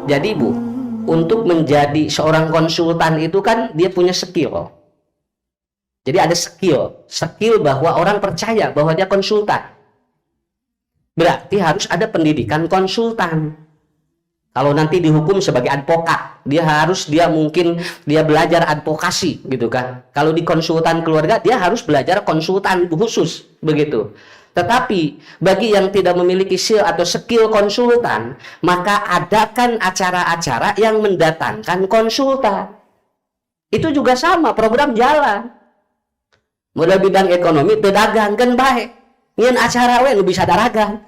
Jadi Bu, untuk menjadi seorang konsultan itu kan dia punya skill. Jadi ada skill bahwa orang percaya bahwa dia konsultan. Berarti harus ada pendidikan konsultan. Kalau nanti dihukum sebagai advokat, dia mungkin belajar advokasi gitu kan. Kalau di konsultan keluarga, dia harus belajar konsultan khusus begitu. Tetapi bagi yang tidak memiliki skill konsultan, maka adakan acara-acara yang mendatangkan konsultan. Itu juga sama, program jalan. Mulai bidang ekonomi, pedagang kan baik. Nyen acara we nu bisa daragang.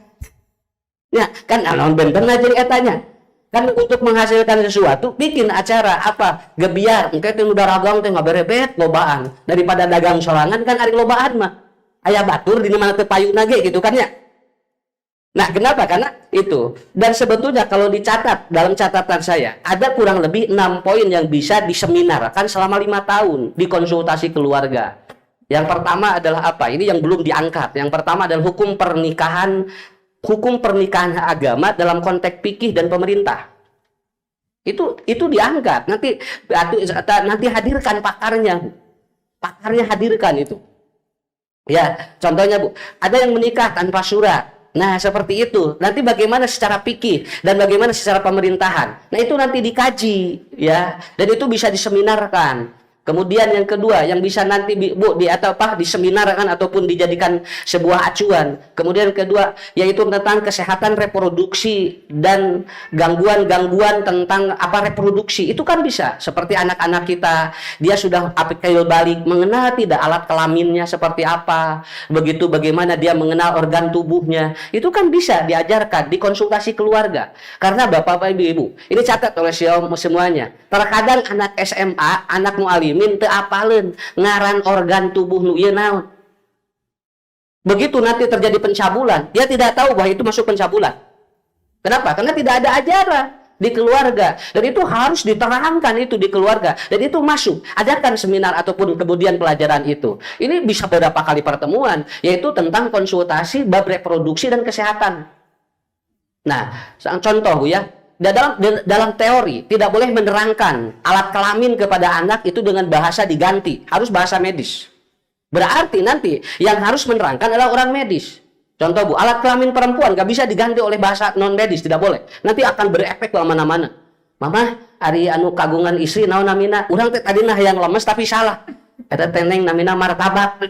Ya, kan naon benten aja etanya. Kan untuk menghasilkan sesuatu bikin acara apa gebiar engke teh nu daragang teh ngaberebet lobaan daripada dagang sorangan kan ari lobaan mah aya batur di mana teu payuna ge gitu kan ya. Nah, kenapa? Karena itu. Dan sebetulnya kalau dicatat dalam catatan saya ada kurang lebih 6 poin yang bisa diseminarkan selama 5 tahun di konsultasi keluarga. Yang pertama adalah apa? Ini yang belum diangkat. Yang pertama adalah hukum pernikahan agama dalam konteks fikih dan pemerintah. Itu diangkat. Nanti hadirkan pakarnya. Pakarnya hadirkan itu. Ya, contohnya Bu, ada yang menikah tanpa surat. Nah, seperti itu. Nanti bagaimana secara fikih dan bagaimana secara pemerintahan. Nah, itu nanti dikaji ya. Dan itu bisa diseminarkan. Kemudian yang kedua yang bisa nanti diseminarkan ataupun dijadikan sebuah acuan. Kemudian yang kedua yaitu tentang kesehatan reproduksi dan gangguan-gangguan tentang reproduksi. Itu kan bisa seperti anak-anak kita, dia sudah apikal balik, mengenal tidak alat kelaminnya seperti apa, begitu bagaimana dia mengenal organ tubuhnya. Itu kan bisa diajarkan di konsultasi keluarga. Karena Bapak Ibu, ini catat oleh semuanya. Terkadang anak SMA, anak mu'alim teu apaleun ngaran organ tubuh nu ieu naon. Begitu nanti terjadi pencabulan, dia tidak tahu bahwa itu masuk pencabulan. Kenapa? Karena tidak ada ajaran di keluarga. Dan itu harus diterangkan itu di keluarga. Dan itu masuk. Adakan seminar ataupun kemudian pelajaran itu. Ini bisa beberapa kali pertemuan, yaitu tentang konsultasi bab reproduksi dan kesehatan. Nah, contoh ya. Dalam teori tidak boleh menerangkan alat kelamin kepada anak itu dengan bahasa diganti, harus bahasa medis. Berarti nanti yang harus menerangkan adalah orang medis. Contoh Bu, alat kelamin perempuan gak bisa diganti oleh bahasa non medis, tidak boleh. Nanti akan berefek kemana-mana. Mama, ari anu kagungan istri naon namina, urang teh tadina yang lemes tapi salah. Eta teneng namina martabak.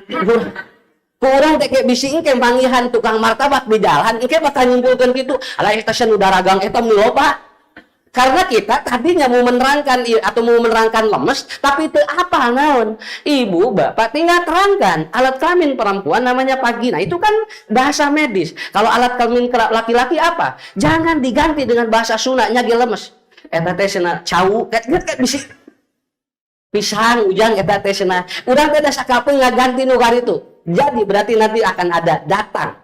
Kurang teh kayak bisi engke panggihan tukang martabak di jalan, engke bakal nyimpulkeun kitu, alah eta nu daragang eta nu loba. Karena kita tadinya mau menerangkan lemes, tapi itu apa naon? Ibu, bapak tinggal terangkan alat kelamin perempuan namanya vagina. Itu kan bahasa medis. Kalau alat kelamin laki-laki apa? Jangan diganti dengan bahasa Sunda ge lemes. Eta teh cenah cau, kayak bisi pisang ujang eta teh cenah. Urang teh da sakapeung ngaganti nu itu. Jadi berarti nanti akan ada datang.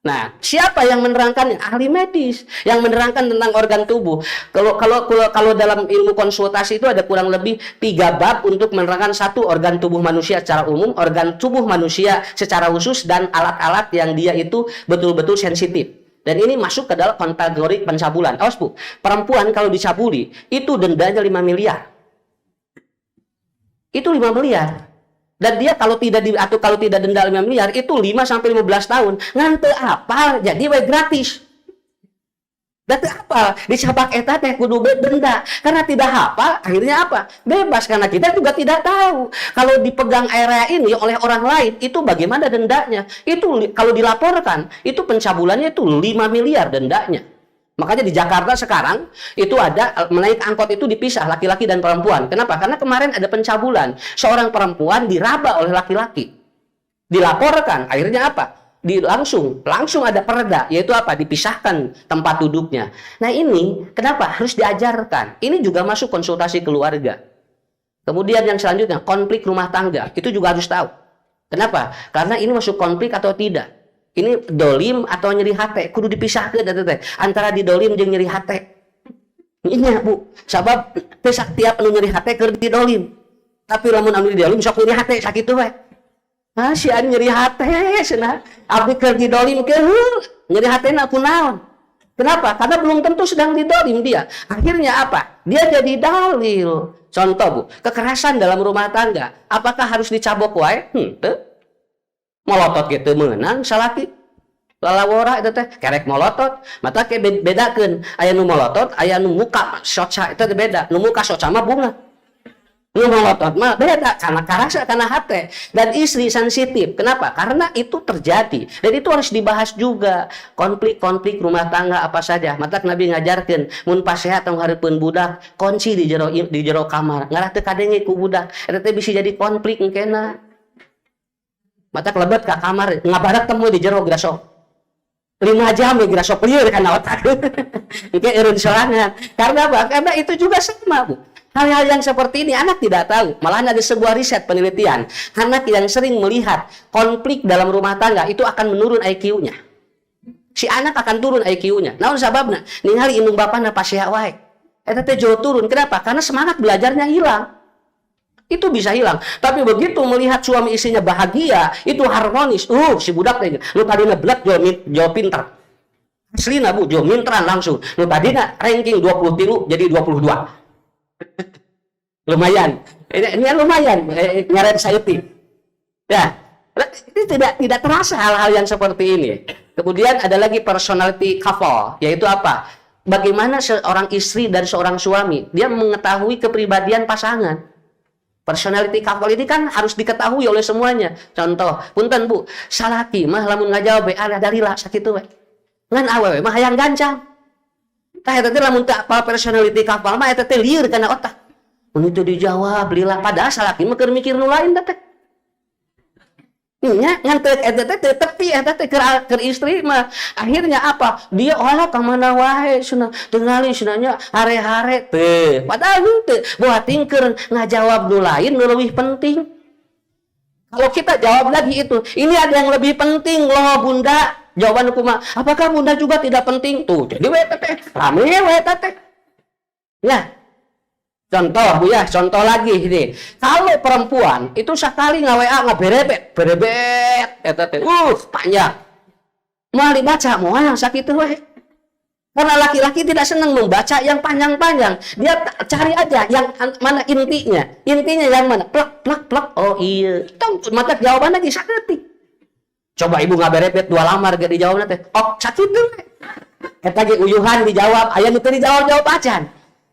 Nah, siapa yang menerangkannya? Ahli medis yang menerangkan tentang organ tubuh. Kalau dalam ilmu konsultasi itu ada kurang lebih 3 bab untuk menerangkan satu organ tubuh manusia secara umum, organ tubuh manusia secara khusus, dan alat-alat yang dia itu betul-betul sensitif. Dan ini masuk ke dalam kategori pencabulan. Awas Bu, perempuan kalau dicabuli itu dendanya 5 miliar. Itu 5 miliar. Dan dia kalau tidak denda 5 miliar itu 5 sampai 15 tahun. Ngan teu apa? Jadi we gratis. Dan teu apa? Dicabak eta teh kudu denda. Karena tidak apa, akhirnya apa? Bebas, karena kita juga tidak tahu. Kalau dipegang area ini oleh orang lain, itu bagaimana dendanya? Itu kalau dilaporkan, itu pencabulannya itu 5 miliar dendanya. Makanya di Jakarta sekarang itu ada menaik angkot itu dipisah laki-laki dan perempuan. Kenapa? Karena kemarin ada pencabulan. Seorang perempuan diraba oleh laki-laki. Dilaporkan. Akhirnya apa? Langsung ada perda. Yaitu apa? Dipisahkan tempat duduknya. Nah ini kenapa? Harus diajarkan. Ini juga masuk konsultasi keluarga. Kemudian yang selanjutnya konflik rumah tangga. Itu juga harus tahu. Kenapa? Karena ini masuk konflik atau tidak. Ini dolim atau nyeri hati, kudu dipisahkan antara di dolim jeung nyeri hati. Ini Bu, sabab pesak tiap anu nyeri hati keur di dolim. Tapi lamun anu di dolim sok nyeri hati sakitu we. Si anu nyeri hati cenah, abdi keur di dolim ke nyeri hatena kunaon. Kenapa? Karena belum tentu sedang didolim dia. Akhirnya apa? Dia jadi dalil. Contoh Bu, kekerasan dalam rumah tangga. Apakah harus dicabok wae? Molotot gitu menang salaki. Lalawora itu teh kerek molotot. Mata ke bedakeun, aya nu molotot, aya nu muka soca itu beda. Nu muka soca mah bunga. Nu molotot mah beda karena karasa karena hate dan istri sensitif. Kenapa? Karena itu terjadi. Dan itu harus dibahas juga. Konflik-konflik rumah tangga apa saja. Mata Nabi ngajarkeun mun pasehat tong hareupeun budak, kunci di jero kamar. Ngarah teu kadenge ku budak. Eta teh bisa jadi konflik engkena. Mata kelebet ka kamar ngabarak temu di jero graso. 5 jam ya graso lieur kana otak. Engke eureun sorangan. Karena apa? Karena itu juga sama, Bu. Hal-hal yang seperti ini anak tidak tahu. Malah ada sebuah riset penelitian. Anak yang sering melihat konflik dalam rumah tangga itu akan menurun IQ-nya. Si anak akan turun IQ-nya. Naon sababna? Ningali indung bapana pasea wae. Eta teh jauh turun. Kenapa? Karena semangat belajarnya hilang. Itu bisa hilang. Tapi begitu melihat suami istrinya bahagia, itu harmonis. Si budak teh lu tadina blek jauh pintar. Aslina Bu, jauh mintran langsung. Lu tadina ranking 23 jadi 22. Lumayan. Ini lumayan ngaret sayuti. Ya, ini tidak terasa hal-hal yang seperti ini. Kemudian ada lagi personality couple, yaitu apa? Bagaimana seorang istri dan seorang suami dia mengetahui kepribadian pasangan. Personality couple ini kan harus diketahui oleh semuanya. Contoh, punten Bu, salaki mah lamun ngajawab ada dalila sakitu we. Ngan awewe mah hayang gancang. Tah eta teh lamun teu apal personality couple mah eta teh lieur kana otak. Mun itu dijawab lila padahal salaki mah keur mikir nu lain teh. Nya ngan teu eta teh tepi eta teh keur istri mah akhirnya apa? Dia olah ka mana wae cenah tingali cenahnya hare-hare teh. Padahal henteu boating keur ngajawab nu lain nu leuwih penting. Kalau kita jawab lagi itu, ini ada yang lebih penting loh Bunda. Jawaban kumaha? Apakah Bunda juga tidak penting? Tuh, jadi we teh rame we teh. Ya. Contoh Bu ya, contoh lagi ini. Kalau perempuan itu sekali ngawa ngaberebet eta teh. Panjang. Moal dibaca moal sakitu we. Karena laki-laki tidak senang membaca yang panjang-panjang. Dia cari aja yang mana intinya. Intinya yang mana? Plak plak plak. Oh iya. Mata jawaban lagi saketik. Coba ibu ngaberebet 2 lamar ge dijawabna teh. Oh, sakitu we. Eta ge uyuhan dijawab, aya nu teu dijawab-jawab acan.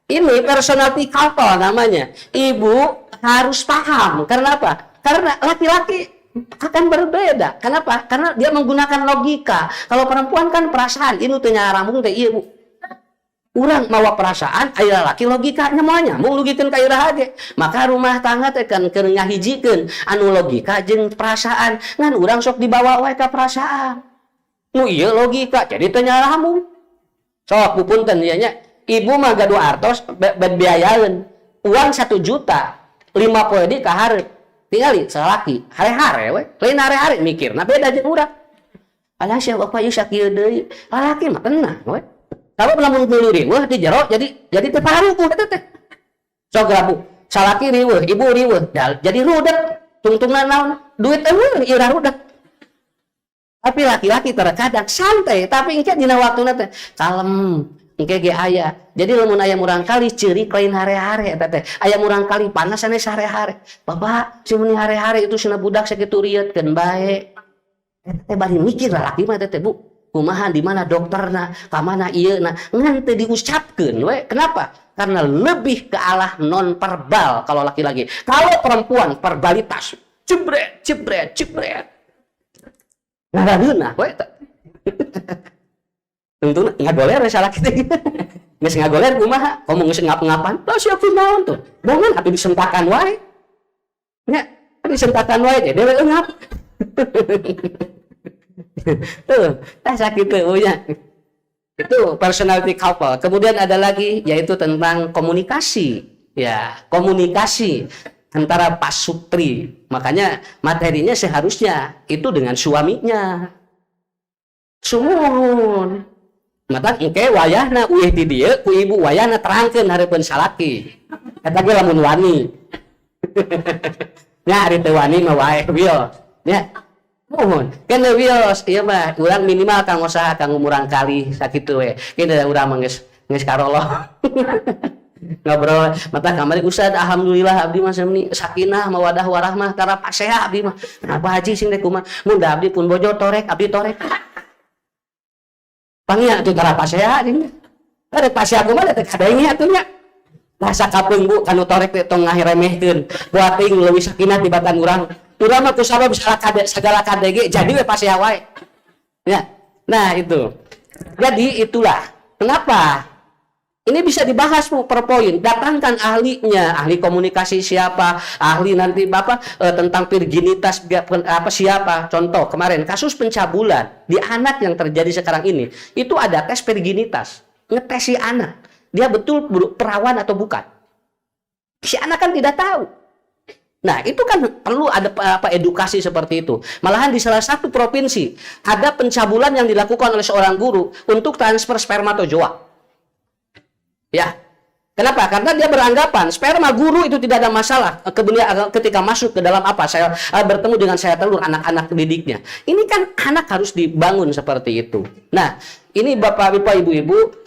Ini personality couple namanya. Ibu harus paham. Karena apa? Karena laki-laki akan berbeda. Kenapa? Karena dia menggunakan logika. Kalau perempuan kan perasaan. Ini teu nyarambung teh ieu Bu. Urang mawa perasaan, aya laki logikanya moal nyambung lugikeun ka iraha ge. Maka rumah tangga teh kan keur ngahijikeun anu logika jeung perasaan. Ngan urang sok dibawa wae ka perasaan. Nu ieu logika jadi teu nyarambung. Sok pupunten ieu nya. Ibu mah gaduh artos biayaeun uang 1 juta 5 poe di ka hareup tingali salaki hare-hare we lain hare-hare mikirna beda jeung urang alah sia bapak ieu sakieu deui lalaki mah tenang we kalau lamun teu riweuh di jero jadi teu paruku eta teh sok Bu salaki riweuh ibu riweuh jadi rudet tungtungna naon duit eueuh ieu rudet tapi laki-laki terkadang santai tapi engke dina waktuna teh kalem engke ge aya. Jadi lamun aya murang kali ceurik lain hare-hare eta teh. Aya murang kali panas sanes hare-hare. Bapak, cumuni hare-hare itu cenah budak sakitu rieutkeun bae. Eta teh bari mikir lalaki mah teh Bu. Kumaha di mana dokterna, ka mana ieuna, ngan teu diucapkeun we. Kenapa? Karena lebih ke arah non verbal kalau laki-laki. Kalau perempuan verbalitas jebret jebret jebret. Ngaradeuna we eta. Tentu ngagoler salah kita geus ngagoler kumaha ngomong geus ngap-ngapan tah sia kunaon tuh bangun atuh disentakan wae nya disentakan wae teh dewe ngap tuh tah sakitu nya itu personality couple. Kemudian ada lagi yaitu tentang komunikasi ya komunikasi antara Pak Supri, makanya materinya seharusnya itu dengan suaminya sumun. Mata engke wayahna uih di dieu ku ibu wayahna terangkeun hareupeun salaki. Eta ge lamun wani. Nya ari teu wani mah wae wil. Nya. Mohon kan wios iya mah urang minimal kang usaha kang umurang kali sakitu we kene urang mah geus karolo ngobrol mata kamari Ustad alhamdulillah abdi mah sami sakinah mawadah warahmah tara paseha abdi mah nah Pak Haji sing teh kumaha mun da abdi pun bojo torek abdi torek pangnya teh tara paseha jeung ada paseha kumaha teh kadenge atuh nya rasa kapeung Bu kanu torek teh tong ngahiremehkeun buat teuing leuwih sakinah tibatan urang urang mah kusabab segala kadege jadi we paseha wae ya nah itu jadi itulah kenapa ini bisa dibahas Bu, per poin. Datangkan ahlinya, ahli komunikasi siapa, ahli nanti Bapak tentang virginitas apa siapa. Contoh kemarin kasus pencabulan di anak yang terjadi sekarang ini, itu ada tes virginitas, ngetes si anak, dia betul perawan atau bukan. Si anak kan tidak tahu. Nah, itu kan perlu ada edukasi seperti itu. Malahan di salah satu provinsi ada pencabulan yang dilakukan oleh seorang guru untuk transfer spermatozoa. Ya, kenapa? Karena dia beranggapan sperma guru itu tidak ada masalah ketika masuk ke dalam apa? Saya bertemu dengan saya telur anak-anak didiknya. Ini kan anak harus dibangun seperti itu. Nah, ini Bapak-Bapak, Ibu-ibu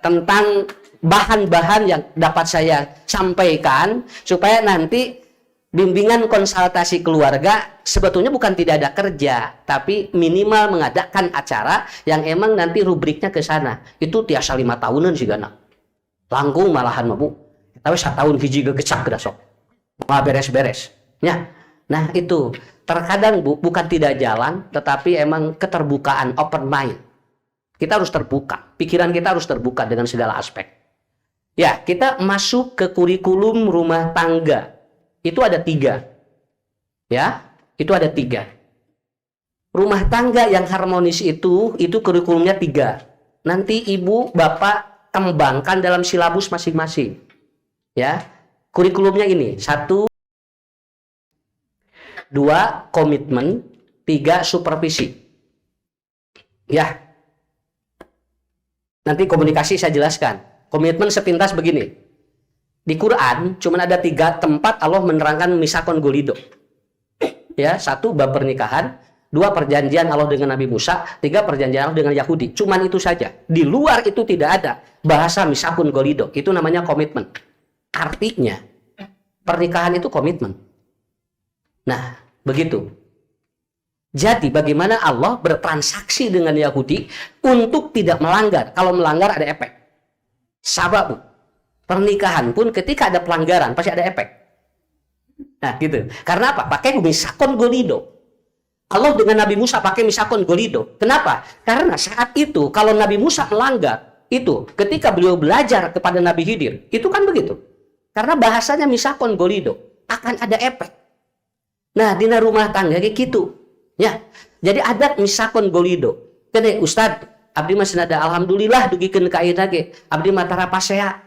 tentang bahan-bahan yang dapat saya sampaikan supaya nanti bimbingan konsultasi keluarga sebetulnya bukan tidak ada kerja, tapi minimal mengadakan acara yang emang nanti rubriknya ke sana. Itu tiasa 5 tahunan sih gana. Langkung malahan mah Bu. Tapi 1 tahun hiji gegecak geus sok. Mah beres-beres. Ya. Nah, itu terkadang Bu bukan tidak jalan, tetapi emang keterbukaan, open mind. Kita harus terbuka. Pikiran kita harus terbuka dengan segala aspek. Ya, kita masuk ke kurikulum rumah tangga. Itu ada 3. Ya, itu ada 3. Rumah tangga yang harmonis itu kurikulumnya 3. Nanti Ibu, Bapak kembangkan dalam silabus masing-masing. Ya, kurikulumnya ini 1, 2 komitmen, 3 supervisi. Ya, nanti komunikasi saya jelaskan. Komitmen sepintas begini. Di Quran cuma ada 3 tempat Allah menerangkan misakon golido. Ya, 1 bab pernikahan, 2 perjanjian Allah dengan Nabi Musa, 3 perjanjian Allah dengan Yahudi. Cuman itu saja. Di luar itu tidak ada bahasa misakun golido. Itu namanya komitmen. Artinya pernikahan itu komitmen. Nah, begitu. Jadi bagaimana Allah bertransaksi dengan Yahudi untuk tidak melanggar. Kalau melanggar ada efek. Sabab pernikahan pun ketika ada pelanggaran pasti ada efek. Nah, gitu. Karena apa? Pakai misakun golido. Allah dengan Nabi Musa pakai misakon golido. Kenapa? Karena saat itu kalau Nabi Musa melanggar, itu ketika beliau belajar kepada Nabi Khidir, itu kan begitu. Karena bahasanya misakon golido, akan ada efek. Nah, di rumah tangga kayak gitu. Ya. Jadi ada misakon golido. Kene Ustad, abdi masih ada alhamdulillah dugikeun ka ieu ge. Abdi mah tara pasea.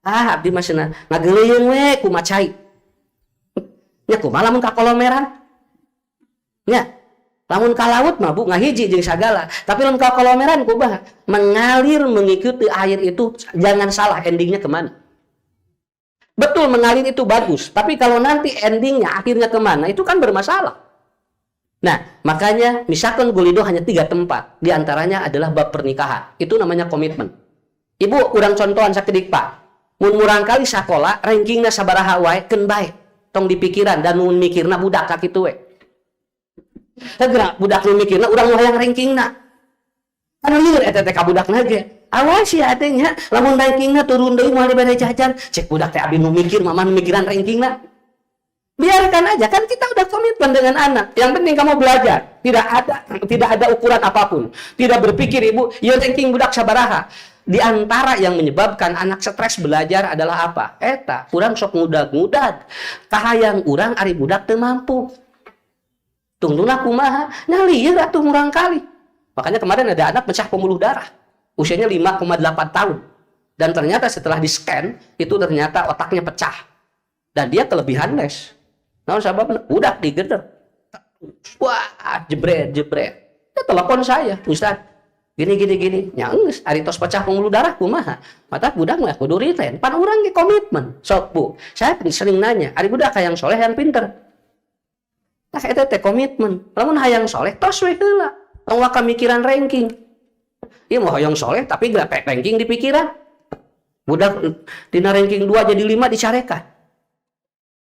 Abdi masih ngageleuyeun we ku macai. Nya kumaha lamun ka kolomeran? Ya. Lamun ka laut mah Bu ngahiji jeung sagala, tapi lamun ka kolomeran kumaha? Mengalir mengikuti air itu jangan salah endingnya kemana. Betul mengalir itu bagus, tapi kalau nanti endingnya akhirnya kemana itu kan bermasalah. Nah, makanya misalkan golido hanya 3 tempat, di antaranya adalah bab pernikahan. Itu namanya komitmen. Ibu urang contohan sakedik Pak. Mun murang kali sakola rankingna sabaraha wae keun bae. Tong dipikiran dan mun mikirna budak kakitu we. Segera budak nu mikirna urang nu hayang rankingna. Anu lieur eta teh ka budakna ge. Awas ya teh nya, lamun rankingna turun deui moal dibere jajan, cek budak teh abi nu mikir mama nu mikiran rankingna. Biarkan aja, kan kita udah komitmen dengan anak. Yang penting kamu belajar. Tidak ada ukuran apapun. Tidak berpikir ibu, ya ranking budak sabaraha. Di antara yang menyebabkan anak stres belajar adalah apa? Eta, urang sok ngudag-ngudag. Kahayang urang ari budak teu mampu. Tungtuna kumaha? Nah lieur atuh murang kali. Makanya kemarin ada anak pecah pembuluh darah. Usianya 5,8 tahun. Dan ternyata setelah di-scan, itu ternyata otaknya pecah. Dan dia kelebihan les. Nah, sabab udah digeder. Wah, jebret. Ya telepon saya, Ustaz. Gini. Nya geus ari tos pecah pembuluh darah kumaha? Mata budak mah kudu resign. Pan urang ge komitmen. Sok Bu, saya sering nanya, ari budak yang soleh yang pinter. Tah eta teh komitmen. Lamun hayang soleh tos we heula. Tong waka mikiran ranking. Ieu mau hayang soleh tapi gak ranking di pikiran. Budak tina ranking 2 jadi 5 dicarekan.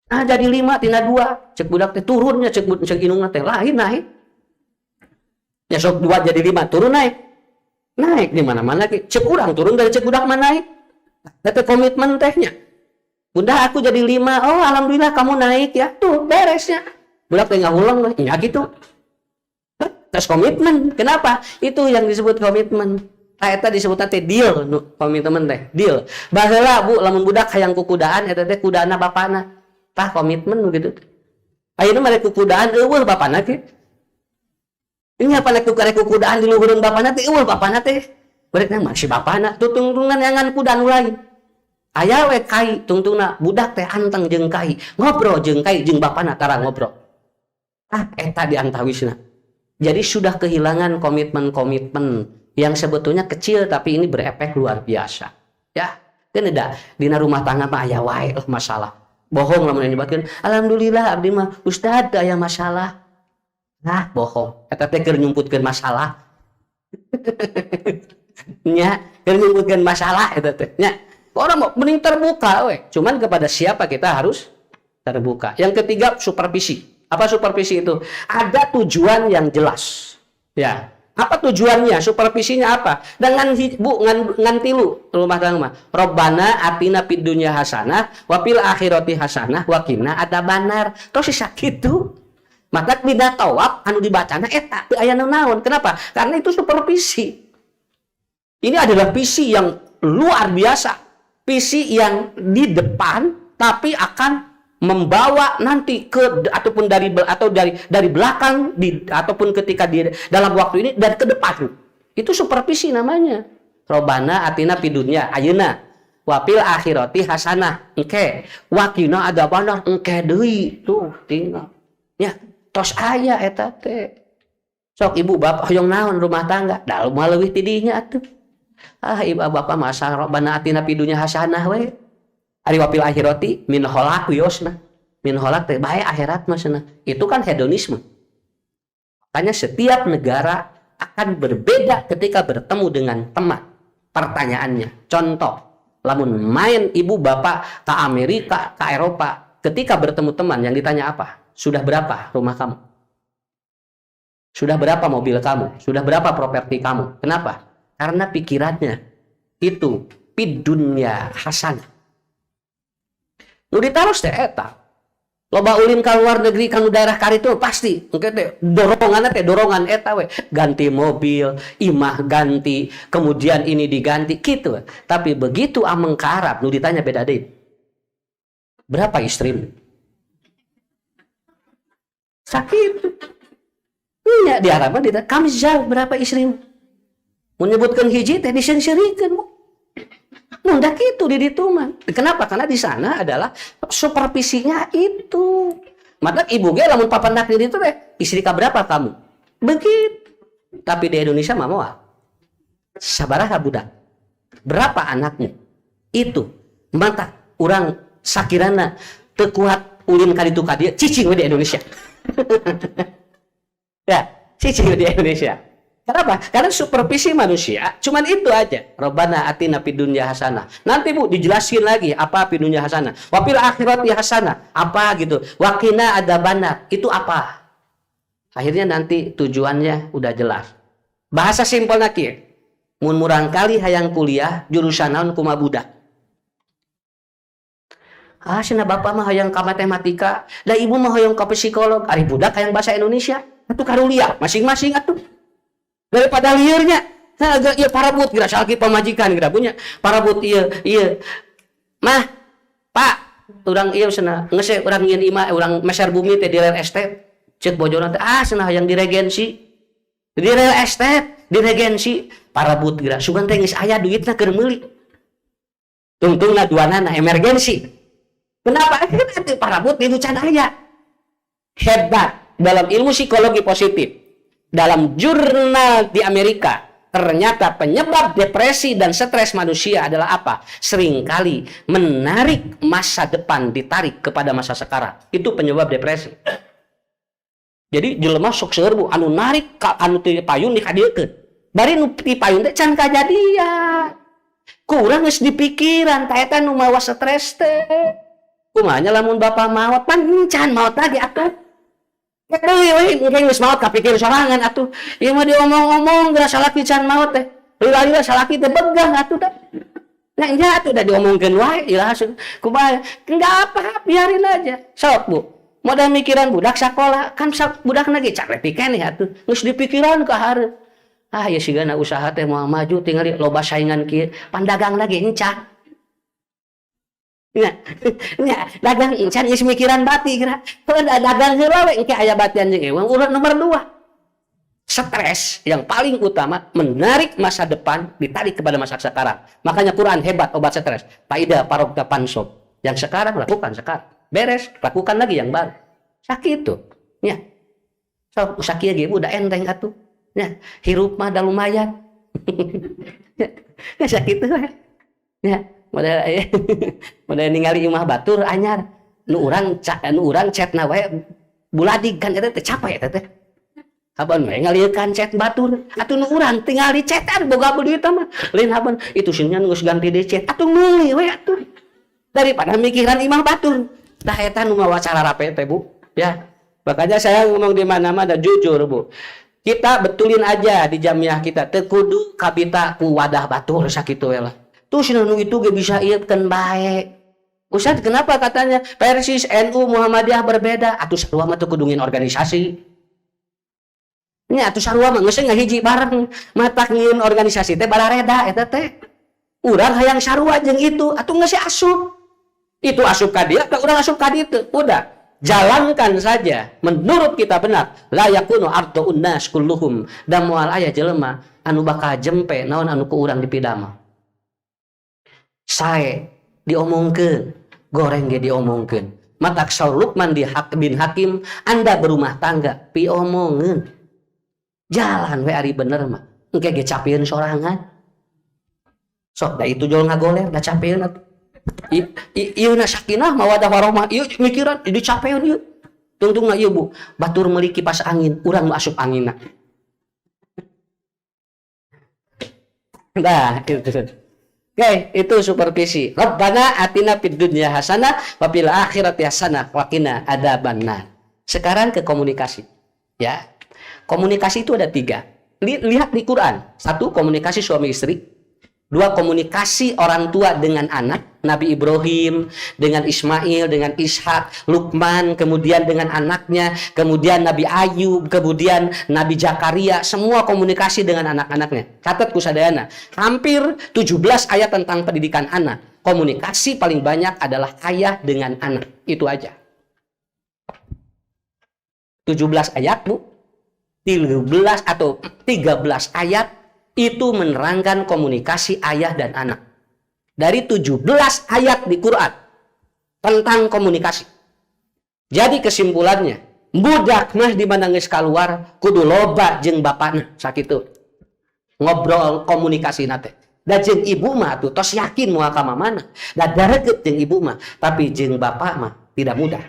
Nah jadi 5 tina 2, cek budak teh turunnya cek inungna teh lain naik. Ya sok 2 jadi 5 turun naik. Naik di mana-mana cek urang turun dari cek budak mana naik. Eta komitmen tehnya. Bunda aku jadi 5. Oh alhamdulillah kamu naik ya. Tuh beresnya. Budak teh ngulang ya gitu. Terus komitmen. Kenapa? Itu yang disebut komitmen. Eta disebutna teh deal, komitmen teh deal. Baheula Bu, lamun budak hayang kukudaan eta teh kudana bapana. Tah komitmen gitu. Ayeuna mah rek kukudaan eueuh bapana teh. Ini apa rek kukudaan di luhureun bapana teh eueuh bapana teh. Beureuk masih bapana, tutungtungan yangan kuda nu lain. Aya we kai tungtungna budak teh anteng jeung kai, ngobrol jeung kai jeung bapana tara ngobrol. Ah eta di antawisna. Jadi sudah kehilangan komitmen-komitmen yang sebetulnya kecil tapi ini berefek luar biasa. Ya, kan ada dina rumah tangga mah aya wae masalah. Bohong lamun nyebutkeun, alhamdulillah abdi mah ustad aya masalah. Nah, bohong. Eta teh keur nyumputkeun masalah. Nya, keur nyumputkeun masalah eta teh. Nya, orang mau mending terbuka we. Cuman kepada siapa kita harus terbuka. Yang ketiga, supervisi. Apa supervisi itu? Ada tujuan yang jelas. Ya. Apa tujuannya? Supervisinya apa? Dengan ngan tilu rumah tangga. Robbana atina fid dunya hasanah wa fil akhirati hasanah wa qina adzabannar. Terus sisa kitu. Maka dina tawab anu dibacana eta teu aya naon. Kenapa? Karena itu supervisi. Ini adalah visi yang luar biasa. Visi yang di depan tapi akan membawa nanti ke ataupun dari belakang ataupun ketika di dalam waktu ini dan ke depan. Itu supervisi namanya. Robbana atina fid dunya ayeuna wa fil akhirati hasanah. Engke wa qina adzabannar engke deui tuh tinggal. Ya, tos aya eta teh. Sok ibu bapak hoyong naon rumah tangga, da mah leuwih ti dinya atuh. Ah ibu bapak masa Robbana atina fid dunya hasanah we. Ari wapil akhirati min holak wiosna. Min holak teh bae akhirat maksudna. Itu kan hedonisme. Makanya setiap negara akan berbeda ketika bertemu dengan teman. Pertanyaannya, contoh, lamun main ibu bapak ke Amerika, ke Eropa, ketika bertemu teman yang ditanya apa? Sudah berapa rumah kamu? Sudah berapa mobil kamu? Sudah berapa properti kamu? Kenapa? Karena pikirannya itu fid dunya hasanah. Nu ditaros teh eta. Loba ulin ka luar negeri kanu daerah karitu pasti engke teh doronganna teh dorongan eta we. Ganti mobil, imah ganti, kemudian ini diganti gitu. Tapi begitu ameng ka Arab nu ditanya beda deui. Berapa istrimu? Sakit. Iya di Arab ditanya, "Kamu jauh berapa istrimu?" Menyebutkan hiji teh disengsirikeun. Nunda gitu di ditu mah. Kenapa? Karena di sana adalah supervisinya itu. Maka ibu ge lamun papandak di ditu teh, istri ka berapa kamu? Begitu. Tapi di Indonesia mah moal. Sabaraha budak? Berapa anaknya? Itu. Mantap urang sakirana teu kuat ulin ka ditu ka dieu, cicing we di Indonesia. Ya, cicing we di Indonesia. Kenapa? Karena supervisi manusia cuman itu aja. Robbana atina fid dunya hasanah. Nanti Bu dijelasin lagi apa fid dunya hasanah. Wa fil akhirati hasanah. Apa gitu. Wa qina adzabannar. Itu apa? Akhirnya nanti tujuannya udah jelas. Bahasa simpelna kieu. Mun murang kali hayang kuliah jurusan naon kumaha budak. Ah cenah bapak mah hayang ka matematika, da ibu mah hayang ka psikolog, ari budak hayang bahasa Indonesia. Atuh karulia masing-masing atuh. Daripada liurnya, nah iya parabut kira salki pamajikan kira punya parabut iya mah pak urang iya cenah ngese urang ngieun imah urang meser bumi teh di real estate ceuk bojona teh cenah yang di regensi di real estate di regensi parabut kira sugan teh geus aya duitna keur meuli tungtungna duanana emergensi kenapa eta parabut di can aya hebat dalam ilmu psikologi positif. Dalam jurnal di Amerika, ternyata penyebab depresi dan stres manusia adalah apa? Seringkali menarik masa depan ditarik kepada masa sekarang. Itu penyebab depresi. Jadi jelema sok seueur Bu anu narik ka anu teu payun dikadiekeun. Bari nu ti payun teh can kajadian. Ku urang geus dipikiran ta eta nu mawa stres teh. Kumaha nya lamun bapa maot pan can maot lagi atuh. Deui we geus maot kapikir sorangan atuh. Ieu mah diomong-omong geura salaki can maot teh. Lila-lila salaki teh begang atuh dah. Nah nya atuh da diomongkeun wae ilah kumaha enggak apa biarin aja. Sok Bu. Modal mikiran budak sekolah kan budakna ge cak leutik keneh atuh. Geus dipikiran ka hareup. Ah ya sigana usaha teh moal maju tinggal loba saingan kieu pandagang lagi encah. Nya dagang encan geus mikiran bati kira. Dagang heula we engke aya batian jeung eueuh urang nomor 2. Stres yang paling utama menarik masa depan ditarik kepada masa sekarang. Makanya Quran hebat obat stres. Faida parokta pansob. Yang sekarang lakukan sekarang. Beres, lakukan lagi yang baru. Sakit tuh. Ya. So, sakit ge udah enteng atuh. Ya, hirup mah da lumayan. Ya sakit tuh. Ya, modal ningali imah batur anyar. Nu urang chatna wae buladig kan eta teh capek eta teh. Haban we ngaliekan chat batur. Atuh nu urang tinggal di chatan boga duit mah. Lain haban itu sinnya geus ganti di chat. Atuh meuli we atuh. Daripada mikiran imah batur. Tah eta nu mawa cara rape teh Bu. Ya. Makanya saya ngomong di mana-mana dan jujur Bu. Kita betulin aja di jamiah kita teu kudu kabita ku wadah batur sakitu we lah. Terus nu itu ge bisa ieukeun bae. Ustaz kenapa katanya Persis NU Muhammadiyah berbeda? Atuh sarua mah teu kudu ngin organisasi. Nya atuh sarua mah geus ngahiji bareng matak ngin organisasi teh barareda eta teh. Urang hayang sarua jeung itu atuh geus asup. Itu asup ka dia, urang asup ka ditu. Udah, jalankan saja. Menurut kita benar, la yakunu arduun nas kulluhum. Da moal aya jelema anu bakal jempe naon anu ku urang dipidama. Sae diomongkeun, goreng ge diomongkeun. Matak Saur Luqman bin Hakim, Anda berumah tangga piomongkeun. Jalan we ari bener mah. Engke ge capieun sorangan. Sok da itu jol ngagoler, da capieun atuh. Ieu na sakinah mawadah warahmah ieu mikiran dicapeun ieu. Tungtungna ieu Bu, batur meuli kipas angin, urang asup anginna. Nah, itu. Oke, itu supervisi. Rabbana atina fid dunya hasanah wa fil akhirati hasanah wa qina adzabannar. Sekarang ke komunikasi. Ya. Komunikasi itu ada 3. Lihat di Quran. 1 komunikasi suami istri. 2 komunikasi orang tua dengan anak, Nabi Ibrahim dengan Ismail, dengan Ishak, Luqman, kemudian dengan anaknya, kemudian Nabi Ayub, kemudian Nabi Zakaria, semua komunikasi dengan anak-anaknya. Catat ku sadayana, hampir 17 ayat tentang pendidikan anak. Komunikasi paling banyak adalah ayah dengan anak. Itu aja. 17 ayat Bu, 13 atau 13 ayat itu menerangkan komunikasi ayah dan anak. Dari 17 ayat di Quran tentang komunikasi. Jadi kesimpulannya, budak mah di mana geus kaluar kudu loba jeung bapana sakitu. Ngobrol komunikasi nate. Da jeung ibu mah tuh tos yakin moal ka mamana. Da dareget jeung ibu mah, tapi jeung bapak mah tidak mudah.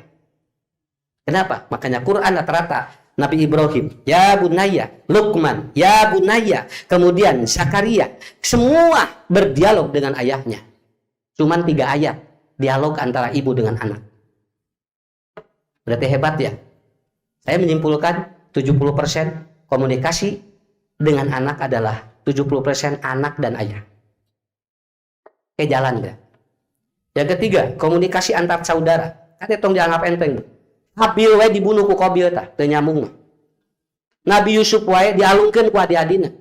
Kenapa? Makanya Quran rata-rata Nabi Ibrahim, ya Bunaya, Luqman, ya Bunaya, kemudian Zakaria, semua berdialog dengan ayahnya. Cuman 3 ayat dialog antara ibu dengan anak. Berarti hebat ya. Saya menyimpulkan 70% komunikasi dengan anak adalah 70% anak dan ayah. Oke, jalan ya. Yang ketiga, komunikasi antar saudara. Kan tong dianggap enteng. Habil wae dibunuh ku Qabil tah, teu nyambung. Nabi Yusuf wae dialungkeun ku adi-adina.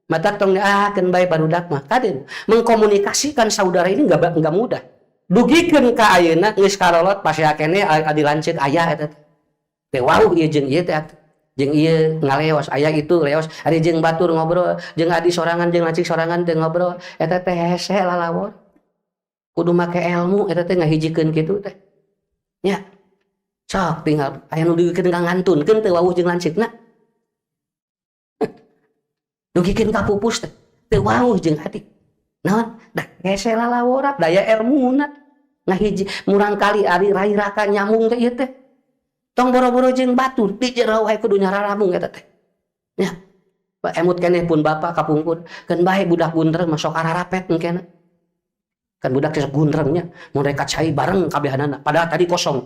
Mata tong keun bae barudak mah. Kaden mengkomunikasikan saudara ini enggak mudah. Dugikeun ka ayeuna geus karolot pasea keneh adi lanceuk aya eta. Teh wau ieu jeung ieu teh jeung ieu ngaleos aya itu leos ari jeung batur ngobrol jeung adi sorangan jeung lancik sorangan teh ngobrol eta teh hese lalawor. Kudu make ilmu eta teh ngahijikeun kitu teh. Nya. Sok tinggal aya nu dugikeun ka ngantunkeun teu wawuh jeung lancikna. Dugikeun ka pupus teh teu wawuh jeung adik. Naon? Da hese lalawor daya ilmuna. Ngahiji murang kali ari rai raka nyambung teh ieu teh. tong boro-boro jeung batur di jero wae kudu nyararamung eta teh. Nya. Emut keneh pun bapak kapungkur, keun bae budak guntreng masuk ararapet engkena. Kan budak sok guntrengnya, mun rek cai bareng kabehanana, padahal tadi kosong.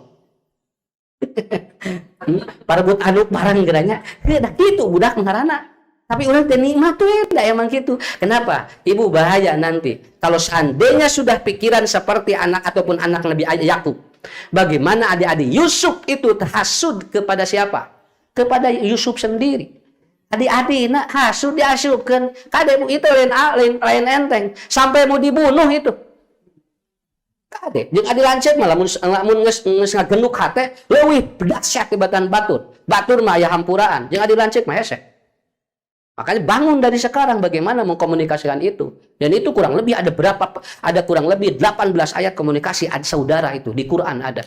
Parebut anu barang geranya, dah kitu budak ngaranna. Tapi urang teh nikmat we da emang kitu. Kenapa? Ibu bahaya nanti. Kalau seandainya sudah pikiran seperti anak ataupun anak Nabi Yakub. Bagaimana adik-adik Yusuf itu terhasud kepada siapa? Kepada Yusuf sendiri. Adik-adik nak hasud diasupkeun kade bu itu lain enteng sampai mau dibunuh itu. Kade jeung adi lancet malah mun geus ngagenuk hate leuwih dahsyat tibatan batur. Batur mah aya hampuraan, jeung adi lancet mah hese. Makanya bangun dari sekarang bagaimana mengkomunikasikan itu. Dan itu kurang lebih ada kurang lebih 18 ayat komunikasi saudara itu di Quran ada.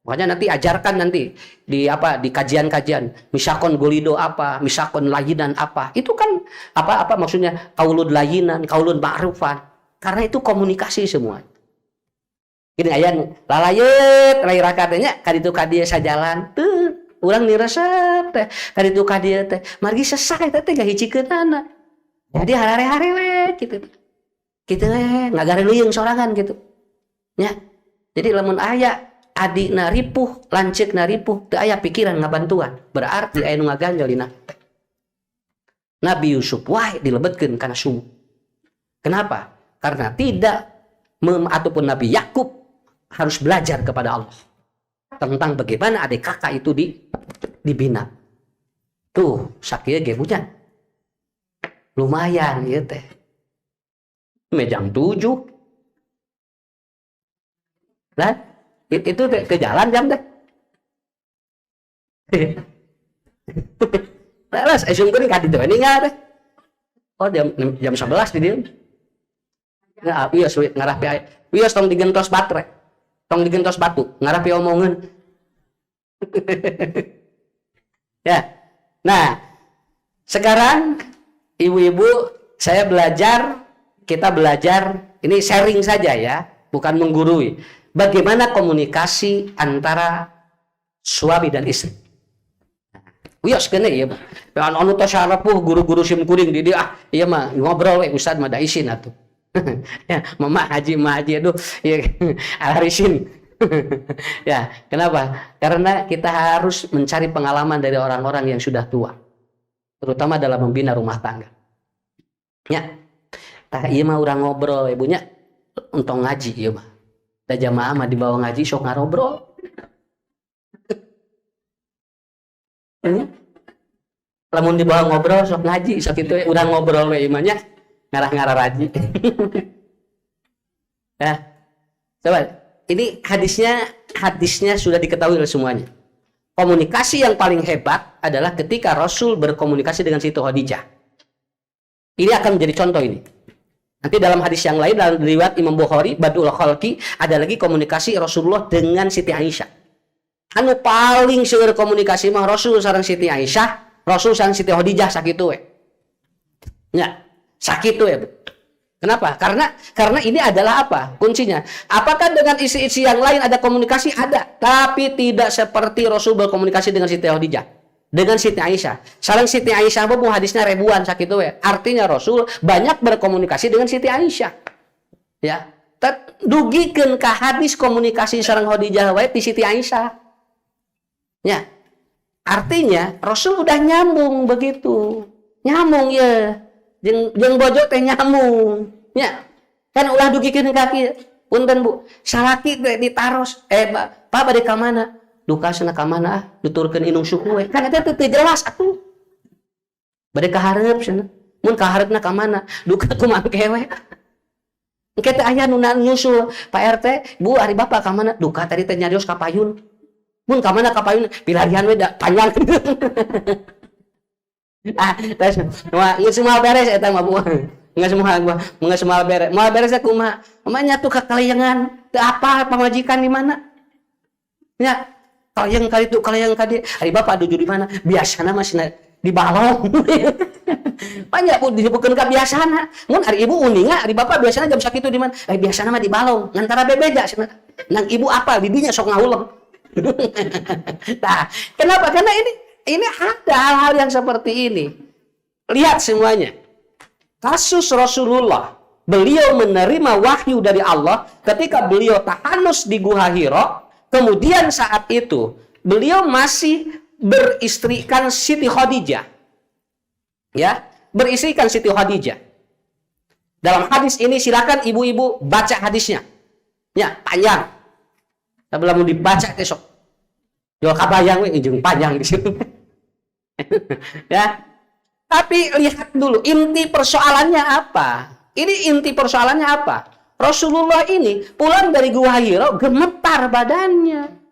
Makanya nanti ajarkan nanti di kajian-kajian misakon golido apa, misakon layinan apa. Itu kan apa maksudnya kaulun layinan, kaulun ma'rufan. Karena itu komunikasi semua. Gini aya lalayet lai rakatnya kaditu kadieu sajalan teu urang niresep teh kaditu kadieu teh margi sesai teh gahicikeunana. Jadi harare-hare we kitu. Kitu we ngagare leuyeung sorangan gitu. Nya. Jadi lamun aya adikna ripuh, lancikna ripuh, teu aya pikiran ngabantuan. Berarti aya nu ngaganjel dina. Nabi Yusuf wae dilebetkeun kana sumur. Kenapa? Karena tidak ataupun Nabi Yakub harus belajar kepada Allah tentang bagaimana adik kakak itu dibina. Tuh, sakieu ge hujan. Lumayan ieu teh. Mejang 7. Lah itu ke jalan jam deh. Terus sungkeun ka ditu ningal teh. Oh jam 11 di dieu. Nah, wios ngarah pi wios tong digentos baterai. Tong digentos batu, ngarah pi omongeun. Ya. Nah, sekarang ibu-ibu kita belajar ini sharing saja ya, bukan menggurui. Bagaimana komunikasi antara suami dan istri? Wios kene ieu mah. Anu tos sarepuh guru-guru sim kuring di dieu ieu mah ngobrol we ustad mah da isin atuh. Ya, mama haji aduh ya arisin. Ya, kenapa? Karena kita harus mencari pengalaman dari orang-orang yang sudah tua. Terutama dalam membina rumah tangga. Ya. Tah ieu mah urang ngobrol ibunya untung ngaji ieu mah. Da jamaah mah dibawa ngaji sok ngarobrol. Lamun dibawa ngobrol sok ngaji sok kitu urang ngobrol we imanya ngarah-ngarah raji. Nah, coba ini hadisnya sudah diketahui oleh semuanya. Komunikasi yang paling hebat adalah ketika Rasul berkomunikasi dengan Siti Khadijah. Ini akan menjadi contoh ini. Nanti dalam hadis yang lain dalam riwayat Imam Bukhari Badul Khalqi ada lagi komunikasi Rasulullah dengan Siti Aisyah. Anu paling seueur komunikasi mah Rasul sareng Siti Aisyah, Rasul sareng Siti Khadijah sakitu we. Nya, sakitu we. Kenapa? Karena ini adalah apa? Kuncinya. Apakah dengan isi-isi yang lain ada komunikasi? Ada, tapi tidak seperti Rasul berkomunikasi dengan Siti Khadijah. Dengan Siti Aisyah. Sareng Siti Aisyah mah hadisnya ribuan sakitu we. Artinya Rasul banyak berkomunikasi dengan Siti Aisyah. Ya. Dugikeun ka hadis komunikasi sareng Khadijah we ti Siti Aisyah. Ya. Artinya Rasul udah nyambung begitu. Nyambung ya. Jeung bojo teh nyambung. Ya. Kan ulah dugikeun ka kieu. Punten Bu, salaki teh ditaros. Pak bade ka mana? Duka sana ka mana nuturkeun inung suku we. Kan eta teu jelas atuh. Bade ka hareup cenah. Mun ka hareupna ka mana? Duka kumaha kewe. Engke teh aya nu nyusul, Pak RT, Bu ari Bapak ka mana? Duka tadi teh nyarios ka payun. Mun ka mana ka payun? Pilarian we da panjang. Terus geus moal beres eta mah Bu. Geus moal beres. Moal beres kumaha? Mamanya tuh ka kaliangan, teu apa pamajikan di mana? Ya, kalian kali hari Bapak duduk di mana? Biasana masih di balong. Banyak pun disebutkan kebiasaan. Mun hari Ibu uninga, hari Bapak biasanya jam sakitu di mana? Biasana mah di balong. Ngantara bebeda cenah. Nang Ibu apa? Didinya sok ngauleng. Nah, kenapa? Karena ini ada hal-hal yang seperti ini. Lihat semuanya. Kasus Rasulullah, beliau menerima wahyu dari Allah ketika beliau tahanus di Gua Hira. Kemudian saat itu beliau masih beristrikan Siti Khadijah. Ya, beristrikan Siti Khadijah. Dalam hadis ini silakan ibu-ibu baca hadisnya. Ya, panjang. Sebelum dibaca besok. Jual kabayang we ujung panjang di situ. Ya. Tapi lihat dulu inti persoalannya apa? Ini inti persoalannya apa? Rasulullah ini pulang dari Gua Hira gemetar badannya.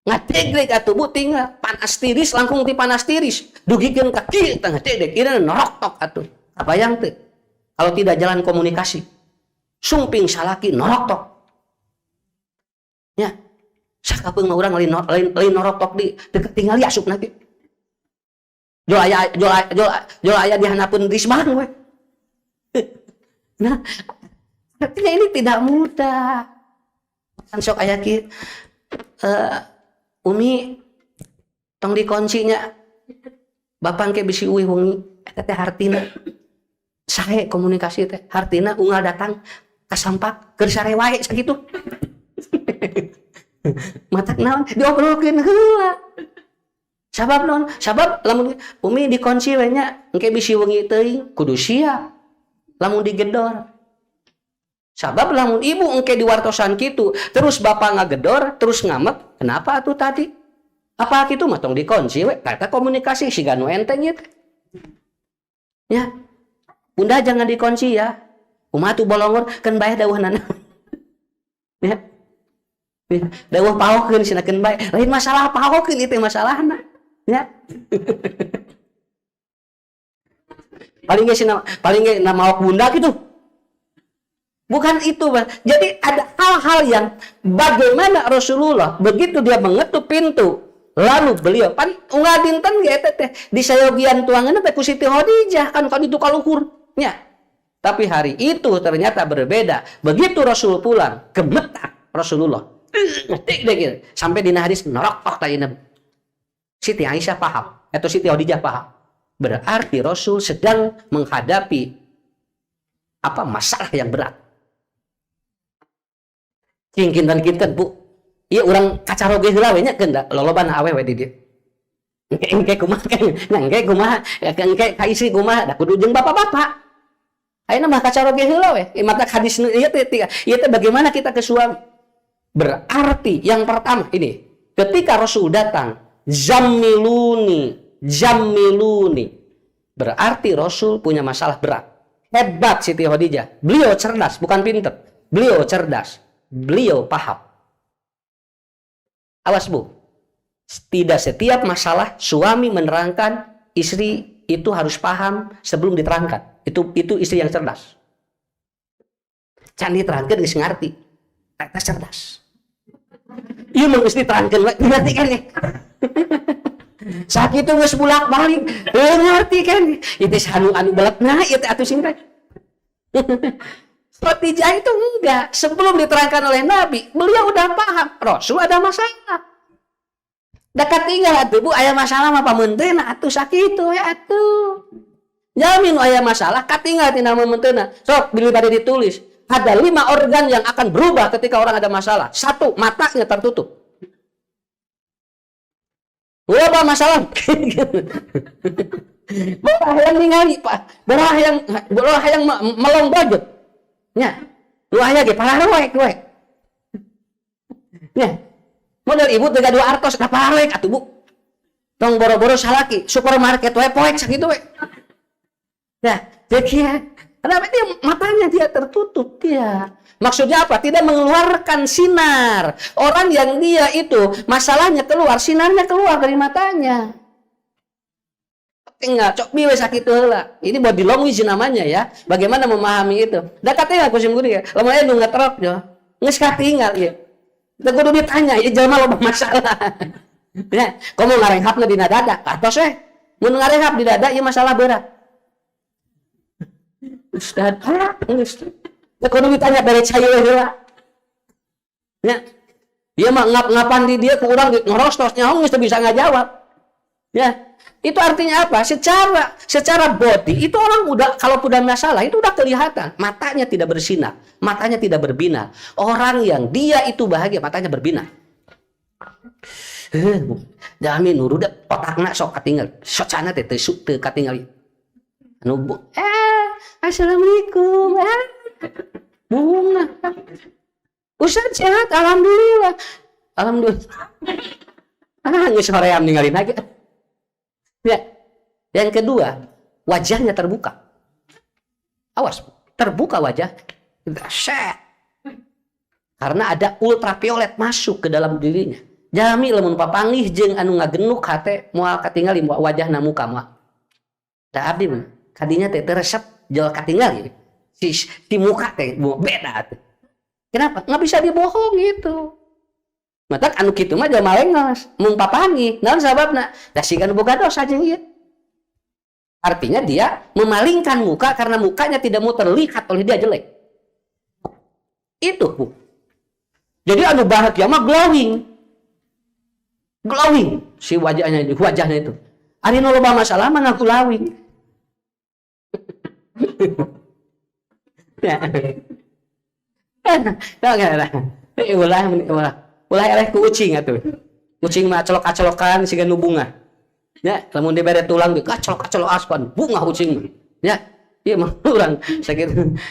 Ngadegrek atuh bu tinggal panas tiris langkung ti panas tiris. Dugikeun kaki tengah dedek ieu norok tok atuh. Kabayang teu? Kalau tidak jalan komunikasi. Sumping salaki norok tok. Ya. Sakapeung mah urang lain norok tok di deket tinggal asup nanti. Jol aya di hanapeun risbang we. Nah, artinya ini tidak mudah. Kan sok aya kieu Umi tong dikuncinya Bapak ke bisi uih wengi eta teh hartina. Sae komunikasi teh hartina unggal datang kasampak keur sare wae sakitu. Matak naon diobrolkeun heula. Sabab naon? Sabab lamun Umi dikunci we nya engke bisi wengi teuing kudu siap. Lamun digedor. Sabab lamun ibu engke diwartosan kitu, terus bapak ngagedor, terus ngamek, kenapa atuh tadi? Apa kitu mah tong dikunci we, kata komunikasi siga nu enteng ieu. Ya. Bunda jangan dikunci ya. Kumaha tuh bolongor keun bae dawuhna. Ya. Dawuh pahokeun cenah keun bae. Lain masalah pahokeun itu masalahna. Ya. paling ge nama bunda gitu. Bukan itu, Bang. Jadi ada hal-hal yang bagaimana Rasulullah begitu dia mengetuk pintu, lalu beliau pan unggal dinten ge eta teh disayogian tuanganna teh ku Siti Khadijah kan itu kaluhur nya. Tapi hari itu ternyata berbeda. Begitu Rasul pulang, gemetar Rasulullah. Sampai dina hadis norok tayina. Siti Aisyah paham, atau Siti Khadijah paham. Berarti Rasul sedang menghadapi masalah yang berat. Kinten bu, iya orang kacaroge heula we nya keun da loloban awewe di dieu. Engke kumaha kan, engke kumaha, engke kaisi kumaha, da kudu jeung bapak-bapak. Ayeuna mah kacaroge heula we. Mata hadis ieu teh bagaimana kita ke suami? Berarti yang pertama ini, ketika Rasul datang, Jammiluni. Berarti Rasul punya masalah berat. Hebat Siti Khadijah. Beliau cerdas, bukan pinter. Beliau cerdas. Beliau paham. Awas bu, tidak setiap masalah suami menerangkan istri itu harus paham sebelum diterangkan. Itu istri yang cerdas. Can diterangkan geus ngarti. Eta cerdas. Ieu mah geus diterangkeun ngerti kan ya. Sakitu geus bulak-balik, ngerti kan. Itu anu beletna ieu teh atuh sing teh. Khadijah itu enggak. Sebelum diterangkan oleh Nabi, beliau udah paham. Rasul ada masalah. Dekat tinggal atuh bu, aya masalah mah pamunteuna atuh sakitu ya atuh. Jamin aya masalah, katinggal tina pamunteuna. Sok bilih pada ditulis. Ada 5 organ yang akan berubah ketika orang ada masalah. 1, matanya tertutup. Berapa masalah? Berah yang ningali Pak. Berah yang melong budget. Nya, lu aya ge pararoek we. Nya. Modal ibu teu 2 artos ka pararoek atuh Bu. Tong boro-boro salaki, supermarket we poek sakitu we. Ya, jadi kenapa dia matanya dia tertutup dia. Maksudnya apa? Tidak mengeluarkan sinar. Orang yang dia itu masalahnya keluar, sinarnya keluar dari matanya. Enggak, cok biwe sakit heula. Ini body language namanya ya. Bagaimana memahami itu? Da katanya aku singgung ya. Lamun aya nu ngetrok yo. Geus katinggal ieu. Da kudu ditanya, ieu jelema loba masalah. Ya, komo ngarenghapna dina dada. Atos we. Mun ngarenghap di dada ieu masalah berat. Ustaz, geus. Da kudu ditanya bere cai we heula. Ya. Dia mah ngap-ngapan di dia ke urang ngerostos nyaho geus bisa ngajawab. Ya. Itu artinya apa? Secara body itu orang udah kalau udah masalah itu udah kelihatan, matanya tidak bersinar, matanya tidak berbinar. Orang yang dia itu bahagia matanya berbinar. Jami nuru da otakna sok katinggal. Socana teh teu katinggal. Anu assalamualaikum. Bunga. Ustaz sehat alhamdulillah. Alhamdulillah. Geus hoream ninggalin lagi. Ya. Yang kedua, wajahnya terbuka. Awas, terbuka wajah. Set. Karena ada ultraviolet masuk ke dalam dirinya. Jami lamun papanggih jeung anu ngagenuk hate moal katingali wajahna muka moal. Da abdi mah kadinya teh resep jol katingali. Si muka teh beda. Kenapa? Nggak bisa dibohong gitu. Matak anu kitu mah jelema lengos, mung papanggih. Naon sababna? Da sigan boga dosa jeung ieu. Artinya dia memalingkan muka karena mukanya tidak mau terlihat oleh dia jelek. Itu, Bu. Jadi anu bahagia mah glowing. Glowing si wajahnya itu. Ari nu loba masalah mah ngaku glowing. Ulah eleh ku ucing atuh. Ucing mah acolok-acolokan siga nu bunga. Ya, lamun dibere tulang ge kacolok-kacolok aspan, bunga ucing mah. Ya, ieu mah urang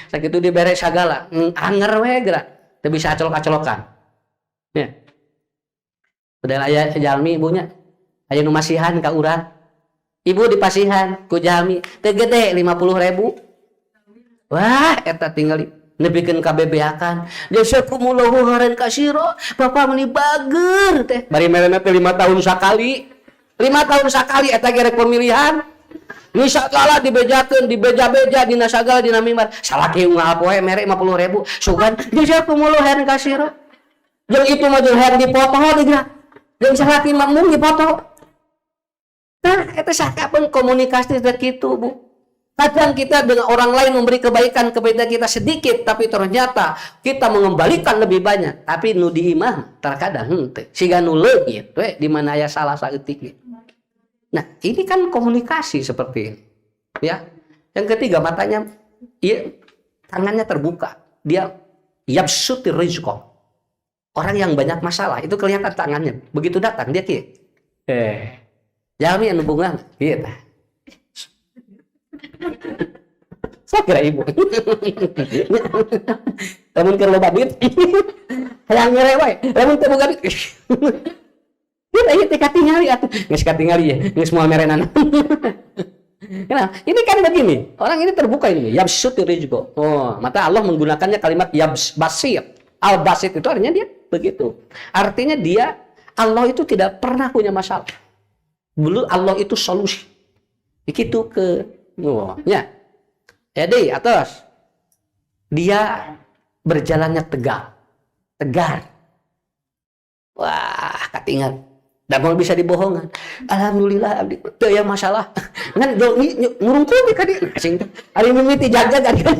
sakitu dibere sagala, anger we geura, teu bisa acolok-acolokan. Ya. Padahal aya jalmi ibunya, aya nu masihan ka urang. Ibu dipasihan ku jalmi, teu gede 50.000. Wah, eta tinggal nebikeun kabebeakan. Jazakumullahu khairan katsira. Bapak meuni bager teh. Bari merena teh 5 tahun sakali. 5 tahun sakali eta gerek pemilihan. Nu sagala dibejakeun, dibeja-beja dina sagala dina mimbar. Salaki unggal poe mere 50.000. Sugan jazakumullahu khairan katsira. Jeung itu mah jeung hayang dipoto digeura. Jeung salaki mah mung dipoto. Nah, eta sakapeun komunikasi teh kitu, Bu. Kadang kita dengan orang lain memberi kebaikan kepada kita sedikit, tapi ternyata kita mengembalikan lebih banyak. Tapi nu di imah terkadang henteu. Siga nu leungit we di mana aya salah saeutik. Nah, ini kan komunikasi seperti ini. Ya. Yang ketiga, matanya tangannya terbuka. Dia yabsutir rizqa. Orang yang banyak masalah itu kelihatan tangannya. Begitu datang dia kieu. Jami anu bunga kieu tah. Saya kira ibu. Lamun keur loba duit. Hayang ngere wae. Lamun teu boga duit. Ieu teh katingali atuh. Geus katingali ya, geus moal merenan. Kenapa? Ini kan begini. Orang ini terbuka ini. Yabsutir rizqa. Oh, maka Allah menggunakannya kalimat basit. Al-basit itu artinya dia begitu. Artinya dia Allah itu tidak pernah punya masalah. Dulu Allah itu solusi. Begitu ke ya. Jadi atas dia berjalannya tegar. Wah, katingal. Da mau bisa dibohongan. Alhamdulillah abdi teu aya masalah. Ngan ngurungkul di kadi asing teh. Ari mimiti jaga-jaga kan.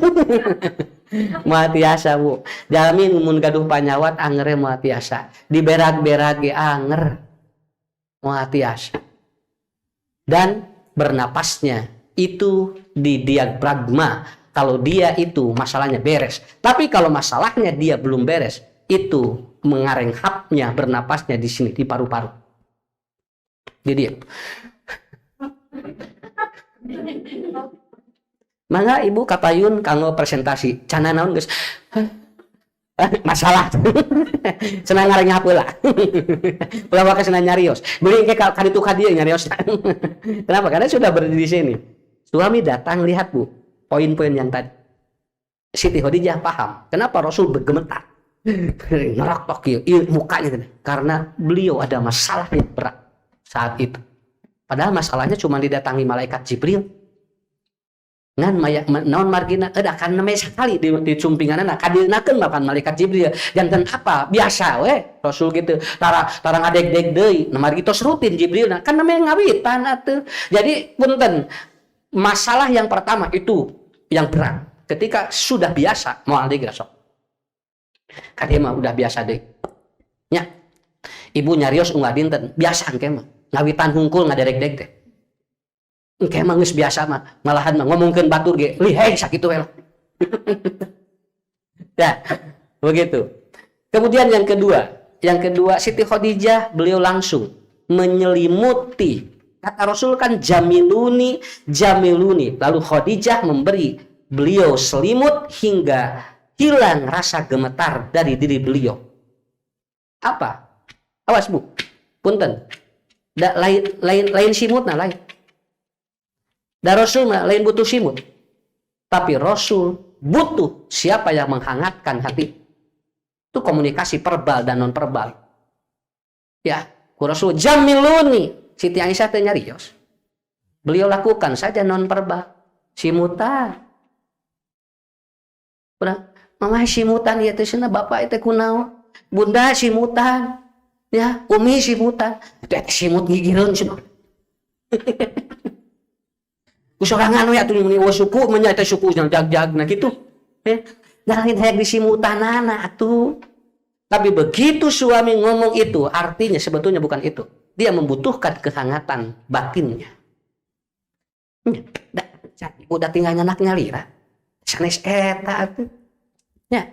Moal tiasa, Bu. Jalmi mun gaduh panyawat angere moal tiasa. Diberag-berag ge anger. Moal tiasa. Dan bernapasnya itu di diafragma. Kalau dia itu masalahnya beres. Tapi kalau masalahnya dia belum beres, itu mengarenghapnya bernapasnya di sini di paru-paru. Di dia. Mangga ibu kapayun kanggo presentasi. Cana naon geus masalah. Senang ngarenghap heula. Ulah wae senang nyarios. Beli ke ka ditu ka dieu nyarios. Kenapa? Karena sudah berdiri di sini. Suami datang lihat, Bu, poin-poin yang tadi. Siti Khadijah paham kenapa Rasul bergemetar. Ngerak mukanya karena beliau ada masalah yang berat saat itu. Padahal masalahnya cuma didatangi malaikat Jibril. Ngan naon margina kan namanya sekali di cumpinganana kadeunakeun makan malaikat Jibril. Janten apa? Biasa we Rasul gitu. Tara ngadeg-deg deui. Margi tos rutin Jibril kan namanya ngawitan atuh. Jadi punten masalah yang pertama itu yang berat. Ketika sudah biasa moal deui sok. Kade mah udah biasa deh. nya ibu nyarios unggah dinten biasa engke mah ngawitan hungkul ngaderek-derek teh engke mah geus biasa mah malahan mah ngomongkeun batur ge lihai sakitu we lah. Ya begitu. Kemudian yang kedua Siti Khadijah beliau langsung menyelimuti, kata Rasul kan jamiluni lalu Khadijah memberi beliau selimut hingga hilang rasa gemetar dari diri beliau. Apa? Awas Bu, punten. Lain simut nah lain. Da Rasul mah lain butuh simut. Tapi Rasul butuh siapa yang menghangatkan hati. Itu komunikasi verbal dan non verbal. Ya, ku Rasul jamiluni. Siti Aisyah teh nyarios. Beliau lakukan saja non verbal. Simutan. Udah, mama simutan ya teh cenah bapak teh kunaon? Bunda simutan. Ya, umi simutan. Itu simut ngigireun cenah. Kusorangan we atuh meni suku nya teh suku jag-jagna kitu. Nah, lain hayang disimutanana atuh. Tapi begitu suami ngomong itu, artinya sebetulnya bukan itu. Dia membutuhkan kehangatan batinnya. Udah tinggal anaknya lira. Sanes eta atuh. Ya.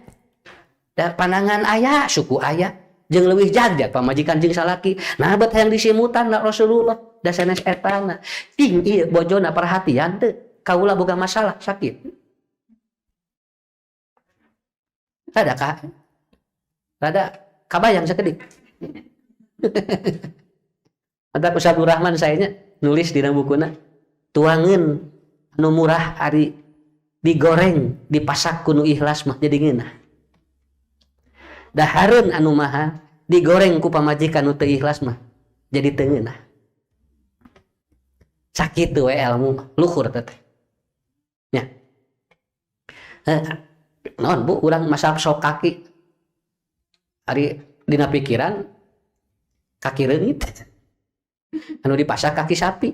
Da pandangan aya, suku aya, jeung leuwih jagjag pamajikan jeung salaki. Nah, bet hayang disimutan na Rasulullah, da sanes etana. Ting ieu bojona perhatian teu. Kaula boga masalah sakit. Rada kabayang sakedik. Ada Ustaz Rahman sayanya nulis di bukuna tuangeun anu murah ari digoreng dipasak kuno ikhlas mah jadi ngeunah. Dahareun anu mahal digoreng ku pamajikan nu teu ikhlas mah jadi teu ngeunah. Sakitu we ilmu luhur teh. Nya. Non Bu, urang masak sok kaki. Ari dina pikiran kaki reungit. Anu dipasak kaki sapi.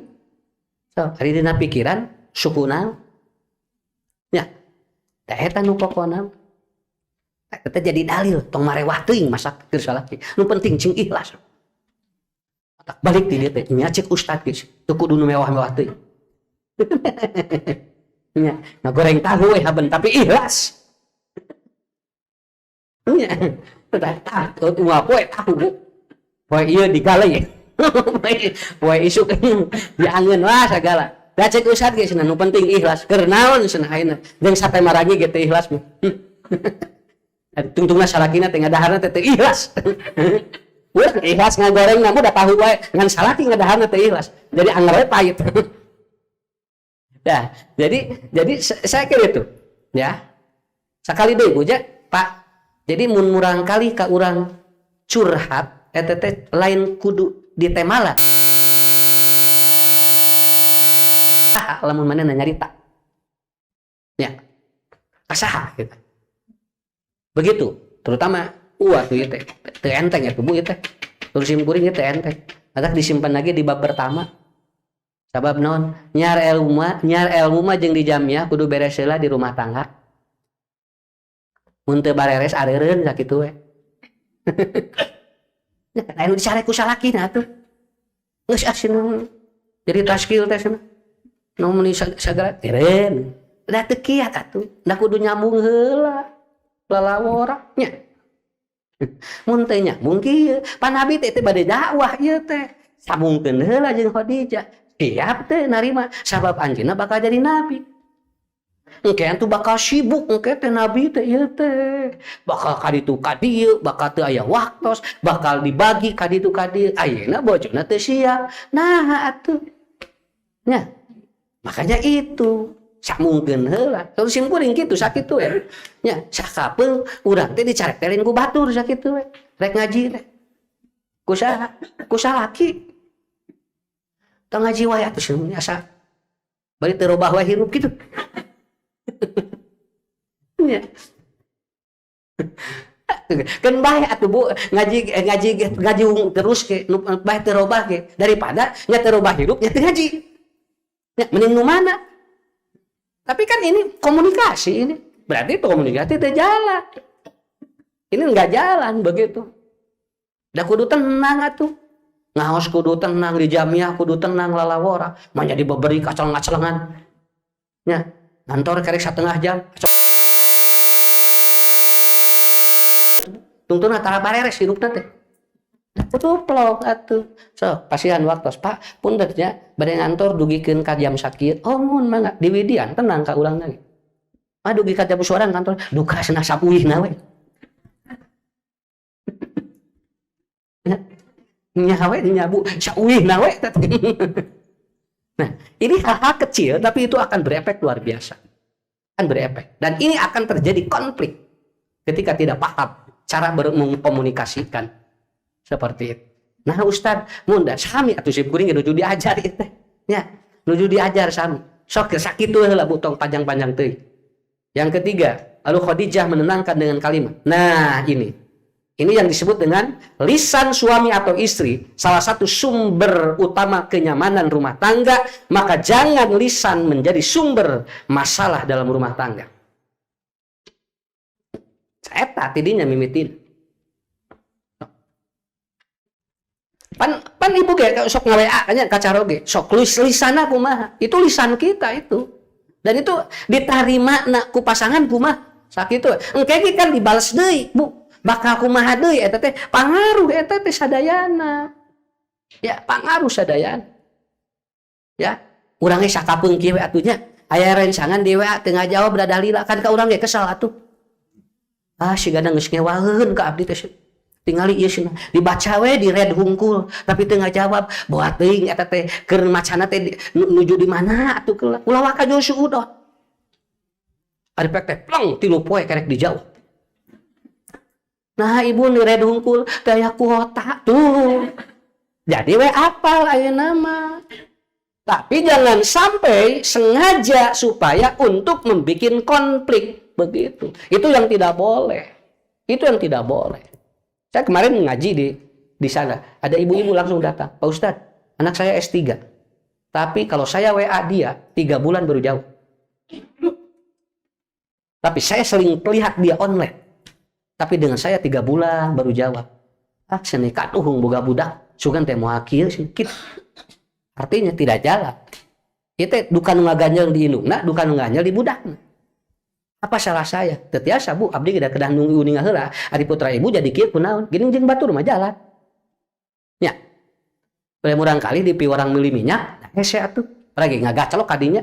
So, ari dina pikiran suku naon? Nya. Da eta nu pokona. Eta jadi dalil tong marewah teuing masak keur salaki. Nu penting cing ikhlas. Tak balik di dieu teh nya cek ustad geus teu kudu nu mewah-mewah teuing. Nya, ngagoreng tahu we haben tapi ikhlas. Nya. Tahu poe tahu. Poe ieu digaleh. Poe isuk diangeun wah sagala. Da cek ustad geus nu penting ikhlas. Keur naon cenah ayeuna? Jeung sate maragi ge teu ikhlas mah. Tungtungna salakina teh ngadaharna teh ikhlas. Urang ikhlas ngagoreng namu da tahu wae ngan salaki ngadaharna teh ikhlas. Jadi anger pahit. Nah, jadi saya kira itu ya. Sakali deui buja, Pak. Jadi mun murang kali ka urang curhat eta teh lain kudu ditemala. Lamun manehna nyarita. Ya. Kasaha gitu. Begitu, terutama tuh ieu teh teu enteng atuh Bu ieu teh. Terus sim kuring ieu teh enteng. Matak disimpan lagi di bab pertama. Sabab naon? Nyar ilmu mah jeung di jamiah kudu beres heula di rumah tangga. Mun teu bareres areureun sakitu we. Aya nu disare ku salakina atuh. Geus asina jadi taskil teh cenah. Nu meuni sagala teureun. Da teu kiat atuh. Da kudu nyambung heula. Lalawora nya. Mun teh nyambung kieu, pan Nabi teh bade dakwah ieu teh. Sambungkeun heula jeung Khadijah. Siap teh narima sabab anjeunna bakal jadi nabi. Engke atuh bakal sibuk engke teh nabi teh ieu teh. Bakal kaditu ka dieu, bakal teu aya waktos, bakal dibagi kaditu ka dieu. Ayeuna bojona teu siap. Nah atuh. Nya. Makanya itu sambungkeun heula. Terus sim kuring kitu sakitu we. Nya, sakapeung urang teh dicaretelin ku batur sakitu we. Rek ngaji teh. Ku saha? Ku salaki. Tong ngaji wae atuh seumur asa bari teu robah wae hirup kitu. Nya. Kan bae atuh Bu ngaji terus ke nu bae teu robah ge daripada nya teu robah hirup nya teu ngaji. Nya mending nu mana? Tapi kan ini komunikasi ini. Berarti itu komunikasi teu jalan. Ini enggak jalan begitu. Da kudu tenang atuh. Ngaos kudu tenang, di jamiah kudu tenang lalawora. Mah jadi baberi kacelang-kacelangan. Nya, ngantor karek 1/2 jam. Tungtuna tara bareres hirupna teh. Tuplok atuh. So, pasihan waktu, Pak, punten nya bade ngantor dugikeun ka jam sakieu. Oh, mun mangga di Widian tenang ka urang lagi. Mah dugi ka jam soran kantor, duka cenah sapuihna we. Nyawe nyabu sauihna we. Nah, ini hal-hal kecil tapi itu akan berefek luar biasa. Akan berefek. Dan ini akan terjadi konflik ketika tidak paham cara mengkomunikasikan seperti itu. Nah, Ustaz, munda sami atuh sip kuring nuju diajar ieu teh. Nya, nuju diajar sami. Sok sakitu heula butong panjang-panjang teuing. Yang ketiga, lalu Khadijah menenangkan dengan kalimat. Nah, ini yang disebut dengan lisan suami atau istri, salah satu sumber utama kenyamanan rumah tangga, maka jangan lisan menjadi sumber masalah dalam rumah tangga. Eta tidinya mimitin. Pan ibu ge sok ngawa nya kacara oge, sok lisana kumaha. Itu lisan kita itu. Dan itu diterima ku pasangan kumaha. Sakitu. Engke kan dibales deui, Bu. Bakal kumaha deui eta teh pangaruh eta teh sadayana. Ya, pangaruh sadayana. Ya, urang ge sakapeung kieu atuh nya. Aya rencangan di WA teu ngajawab da dalila kan ka urang ge kesal atuh. Ah, sigana geus ngewaheun ka abdi teh. Tingali ieu cenah dibaca we di red hungkul tapi teu ngajawab. Boat teuing eta teh keur macana teh nuju di mana atuh ulah waka jeung suudot. Ari pek teh plong 3 poe karek dijawab. Nah, ibu di red hungkul daya kuota tuh. Jadi we apal ayeuna mah. Tapi jangan sampai sengaja supaya untuk membuat konflik begitu. Itu yang tidak boleh. Itu yang tidak boleh. Saya kemarin ngaji di sana. Ada ibu-ibu langsung datang. Pak Ustadz, anak saya S3. Tapi kalau saya WA dia 3 bulan baru jawab. Tapi saya sering lihat dia online. Tapi dengan saya 3 bulan baru jawab. Ah, senekat uhung boga budak. Sugan teh moal kieu sedikit. Artinya tidak jalan. Itu duka nu ngaganjel di indungna, duka nu ngaganjel di budakna. Apa salah saya? Teu tiasa Bu, abdi geus kedah nunggu uning heula. Ari putra ibu jadi kieu kunaon? Gini jeung batur mah jalan. Nya. Bere murang kali di piwarang meuli minyak, hese atuh. Lagi ngagacelok kadinya.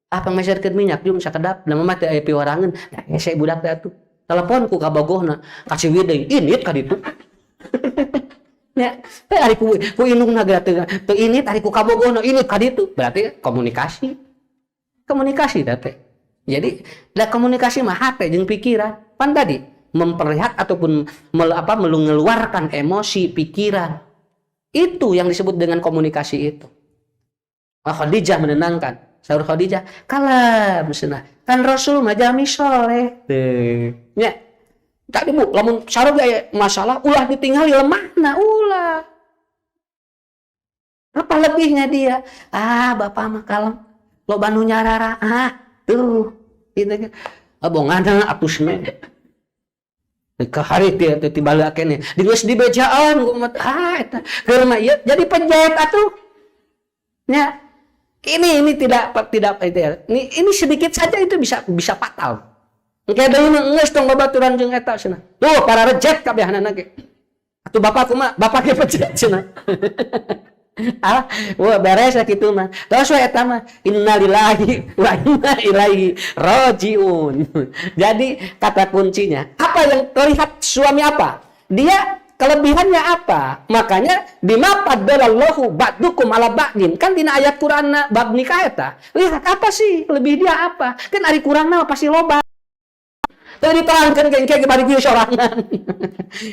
Ah pangmeserkeun minyak jeung sakedap, lemah mah teu aya piwarangeun. Nah, hese budak teh atuh. Telepon ku ka bogohna, kasih deui init ka ditu. Ya, ari ku indungna geura teu init, ari ku ka bogohna init ka ditu. Berarti komunikasi. Komunikasi teh. Jadi, da komunikasi mah hate jeung pikiran. Pan tadi memperlihat ataupun mengeluarkan emosi, pikiran. Itu yang disebut dengan komunikasi itu. Khadijah menenangkan. Saur Khadijah, kalem cenah. Kan Rasul mah jami soleh. Nya. Tadi Bu, lamun sareng aya masalah ulah ditinggali lemahna ulah. Apa lebihnya dia? Ah, bapak mah kalem. Loba nu nyarara. Ah, tuh. Gitu kan. Abongana apusna. Ka hari teh tibala kene. Digeus di bejaan umat eta. Keur mah ieu jadi penjahit atuh. Nya. Ini tidak itu ya. Ini sedikit saja itu bisa fatal. Engke deui mah geus tong babaturan jeung eta cenah. Tuh para reject kabehanana ge. Atuh bapak kumaha? Bapak ge pecet cenah. Ah, wah beres kitu mah. Terus we eta mah innalillahi wa inna ilaihi rajiun. Jadi kata kuncinya, apa yang terlihat suami apa? Dia kelebihannya apa? Makanya bima faddalallahu ba'dukum ala ba'din. Kan dina ayat Qur'an bab nikah eta. Lihat apa sih lebih dia apa? Kan ari kurangna pasti loba. Teu diterangkeun ke bari kieu sorangan.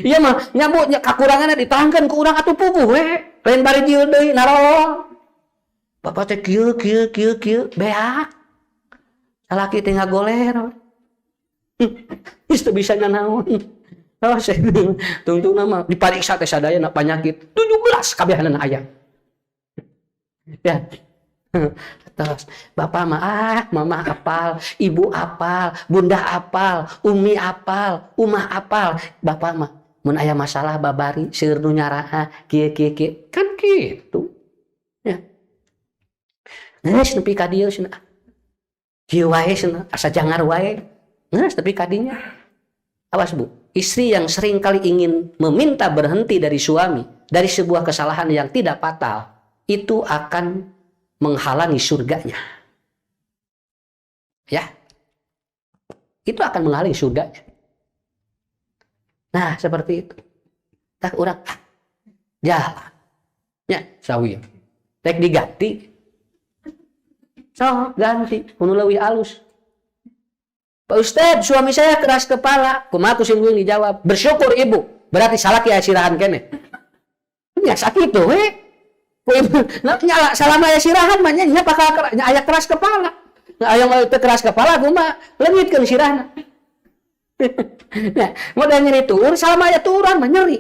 Ieu mah nyambut kakuranganna diterangkeun ku urang atuh puguh we. Lain bari kieu deui narolong. Bapak teh kieu beak. Salaki teh ngagoler. Geus teu bisa nanaon. Oh, saya tungtung nama dipariksa teh sadayana panyakit 17 kabehanana aya. Ya. Terus bapak mah mama apal, ibu apal, bunda apal, umi apal, umah apal. Bapak mah mun aya masalah babari seueur nu nyaraha kieu kan gitu ya. Geus nepi ka dieu cenah. Kieu wae cenah, asa jangar wae. Geus nepi ka dinya. Awas Bu, istri yang sering kali ingin meminta berhenti dari suami dari sebuah kesalahan yang tidak fatal, itu akan menghalangi surganya. Ya. Itu akan menghalangi surganya. Nah, seperti itu. Tak urang jalan. Ya, sawi. Tek diganti. So, ganti. Kuno leuwih alus. Pak Ustadz, suami saya keras kepala. Kumaha ku singgung dijawab. Bersyukur ibu. Berarti salah ki sirahan kene. Ya sakit tuh, Ku ibu, nyala salama aya sirahan mah nya bakal aya keras kepala. Aya teu keras kepala kumaha leungitkeun sirahna. Nah, modal nyeri turun salama aya turan mah nyeri.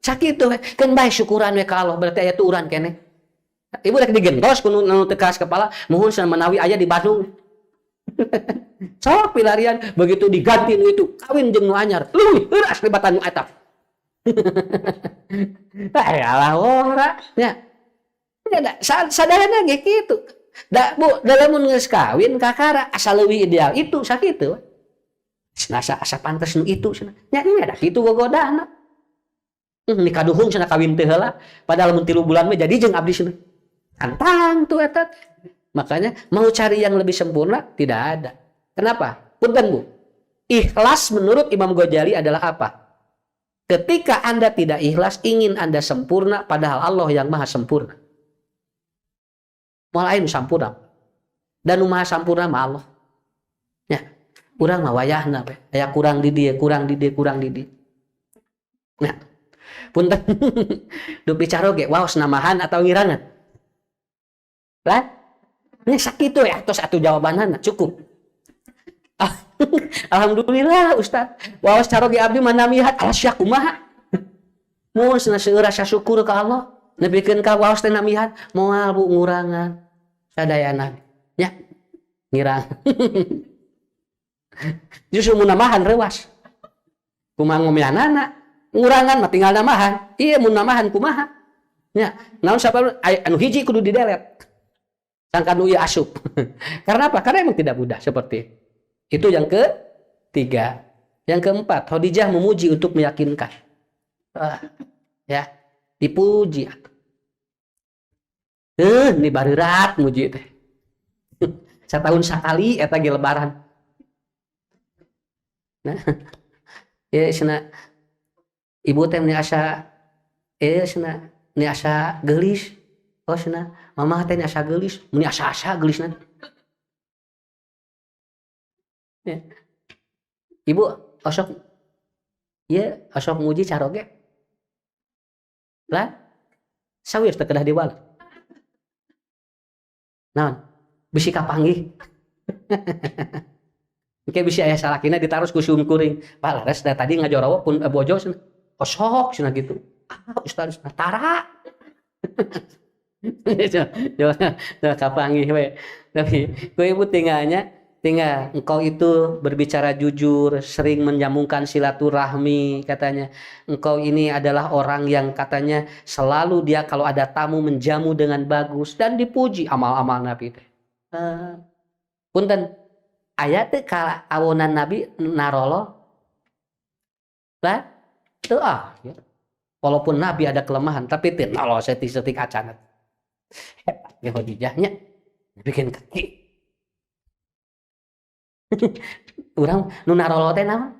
Sakit tuh, keun bae syukuran we ka Allah berarti aya turan kene. Ibu rek digentos ku nu teu keras kepala, muhun sana menawi aya di Bandung. Sok pilarian begitu diganti nu itu kawin jeung nu anyar leuwih euras libatan nu eta. Alah ora nya. Sadarana ge kitu. Da Bu, dalam mun geus kawin kakara asa leuwih ideal itu sakitu. Asa pantes nu itu cenah. Nya da kitu gogodana. Nikah duhung cenah kawin teu heula padahal mun 3 bulan mah jadi jeung abdi cenah. Antang tuh eta. Makanya mau cari yang lebih sempurna tidak ada. Kenapa? Punten Bu. Ikhlas menurut Imam Ghazali adalah apa? Ketika Anda tidak ikhlas, ingin Anda sempurna, padahal Allah yang maha sempurna. Moal aya nu sampurna. Dan nu maha sampurna mah Allah. Ya, urang mah wayahna we. Aya kurang di dieu, kurang di dieu, kurang di dieu. Nah, punten. Dup bicara ge waos namahan atau ngirangan. Lah, ini sakit tuh ya, terus atuh jawabanana cukup. Alhamdulillah Ustaz. Wawas caro ge abdi manamihat alasya kumaha. Mun seueur rasa syukur ka Allah, nepikeun ka waos teh namihat moal Bu ngurangan sadayana. Nya. Ngirang. Justru mun namahan reuas. Kumaha ngomianana, ngurangan mah tinggal namahan. Ieu mun namahan kumaha? Nya, naon sabab anu hiji kudu didelet. Sangkan nu ieu asup. Karena apa? Karena emang tidak mudah seperti itu. Yang ketiga. Yang keempat, Khadijah memuji untuk meyakinkan. Ya, dipuji. Ini bareurat muji teh. Satahun sakali eta ge lebaran. Nah, ya cenah ibu teh meni asa cenah meni asa geulis. Oh cenah mama teh asa geulis, meni asa-asa geulisna. Ya. Ibu osok ieu osok muji caroge. Lah sawios teu kedah diwal. Naon? Bisi kapanggih. Engke bisi aya salakina ditarus ku siung kuring. Pak laras da tadi ngajorowo pun bojo cenah. Osok cenah gitu. Ustaz tara. Coba kapanggih we. Tapi ku ibu tinggal engkau itu berbicara jujur, sering menyambungkan silaturahmi katanya. Engkau ini adalah orang yang katanya selalu dia kalau ada tamu menjamu dengan bagus dan dipuji amal-amal Nabi teh. Punten aya teh ka awonan Nabi narolo. Lah teu ya. Walaupun Nabi ada kelemahan tapi teu nolol setik-setik acanat. Hebat ge Khadijahnya bikin kaki. Urang nu narolo teh naon?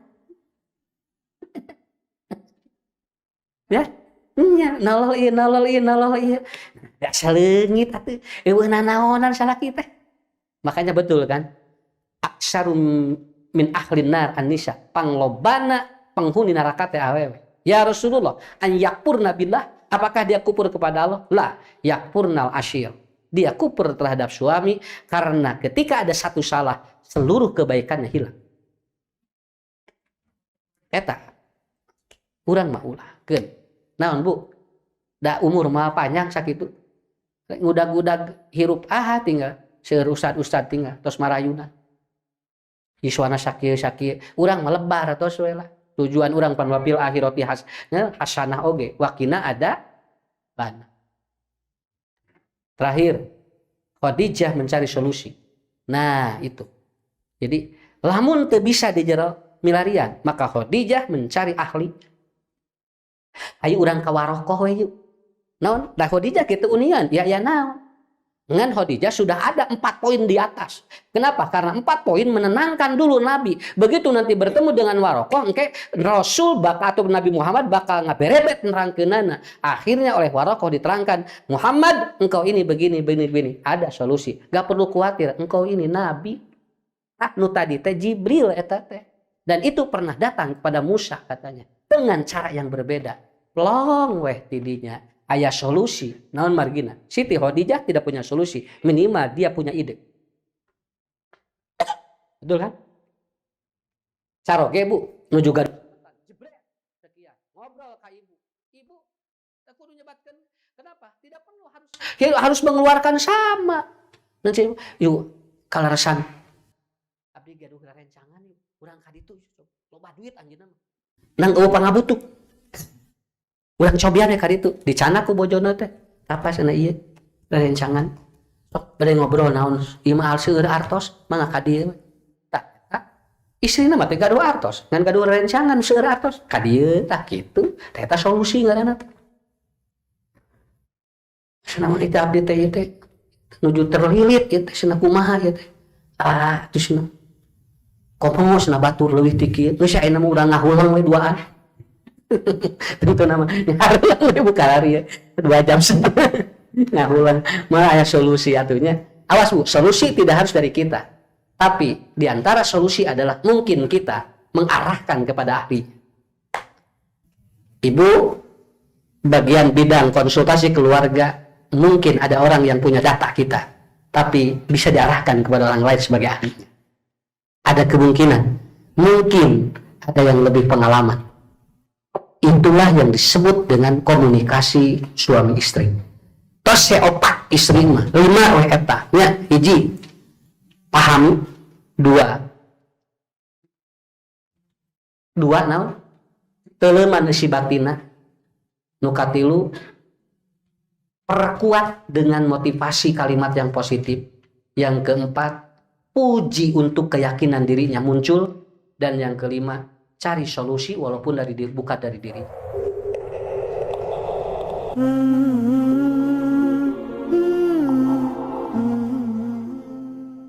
Ya, nya nolol ieu. Da saleungit atuh eueuhna naonan salaki teh. Makanya betul kan? Aksarum min ahlin nar an-nisa, panglobana penghuni neraka teh awewe. Ya Rasulullah, an yakfurna billah, apakah dia kufur kepada Allah? La, yakfurnal asyir. Dia kufur terhadap suami karena ketika ada satu salah, seluruh kebaikannya hilang. Eta urang mah ulahkeun. Naon Bu? Da umur mah panjang sakitu. Ngudag-ngudag hirup tinggal seueur ustad-ustad tinggal tos marayuna. Iswana sakieu urang mah lebar tos we lah. Tujuan orang panwapil akhirati hasanah oge wakina ada bana. Terakhir, Khadijah mencari solusi. Nah, itu. Jadi, lamun teu bisa di jero milarian, maka Khadijah mencari ahli. Ayo urang ka warokoh we yuk. Naon? Da Khadijah kitu unian, ya naon? Dengan Khadijah sudah ada 4 poin di atas. Kenapa? Karena 4 poin menenangkan dulu Nabi. Begitu nanti bertemu dengan Warokoh, engke Rasul atau Nabi Muhammad bakal ngaberebet nerangkeunana. Akhirnya oleh Warokoh diterangkan, Muhammad, engkau ini begini. Ada solusi. Gak perlu khawatir, engkau ini Nabi. Nu tadi teh Jibril eta teh. Dan itu pernah datang kepada Musa katanya. Dengan cara yang berbeda. Plong weh tidinya. Aya solusi, naon margina. Siti Khadijah tidak punya solusi, minimal dia punya ide. Betul kan? Caroge Bu, nu juga ngobrol ka ibu. Ibu, kudu nyebatkeun. Kenapa? Tidak perlu harus mengeluarkan sama. Nanti yuk kalarasan. Abdi gaduh rencangan yuk, urang ka ditu loba duit anjeunna. Nang eueuh pangabutuh. Urang cobian ya kali itu dicana ku bojona teh apa sana ieu rencangan sok bade ngobrol naon ieu mah seueur artos mangga ka dieu tah istrina mah teh gaduh artos ngan gaduh rencangan seueur artos ka dieu tah kitu teh eta solusi ngaranna teh sanamun itu abdi teh ieu teh nuju terlilit ieu teh cenah kumaha ieu teh tuh cenah komo cenah batur leuwih ti kieu geus ayeuna mah urang ngahulang we duaan. Tentu nama ngahulang bukan hari ya 2 jam setengah ngahulang malah ada solusi atunya. Awas Bu, solusi tidak harus dari kita, tapi diantara solusi adalah mungkin kita mengarahkan kepada ahli. Ibu bagian bidang konsultasi keluarga, mungkin ada orang yang punya data kita, tapi bisa diarahkan kepada orang lain sebagai ahlinya. Ada kemungkinan mungkin ada yang lebih pengalaman. Itulah yang disebut dengan komunikasi suami istri. Tos opat istri mah 5 we eta nya hiji paham 2 naon teuleuman si batina nu katilu perkuat dengan motivasi kalimat yang positif. Yang keempat puji untuk keyakinan dirinya muncul, dan yang kelima cari solusi walaupun bukan dari diri.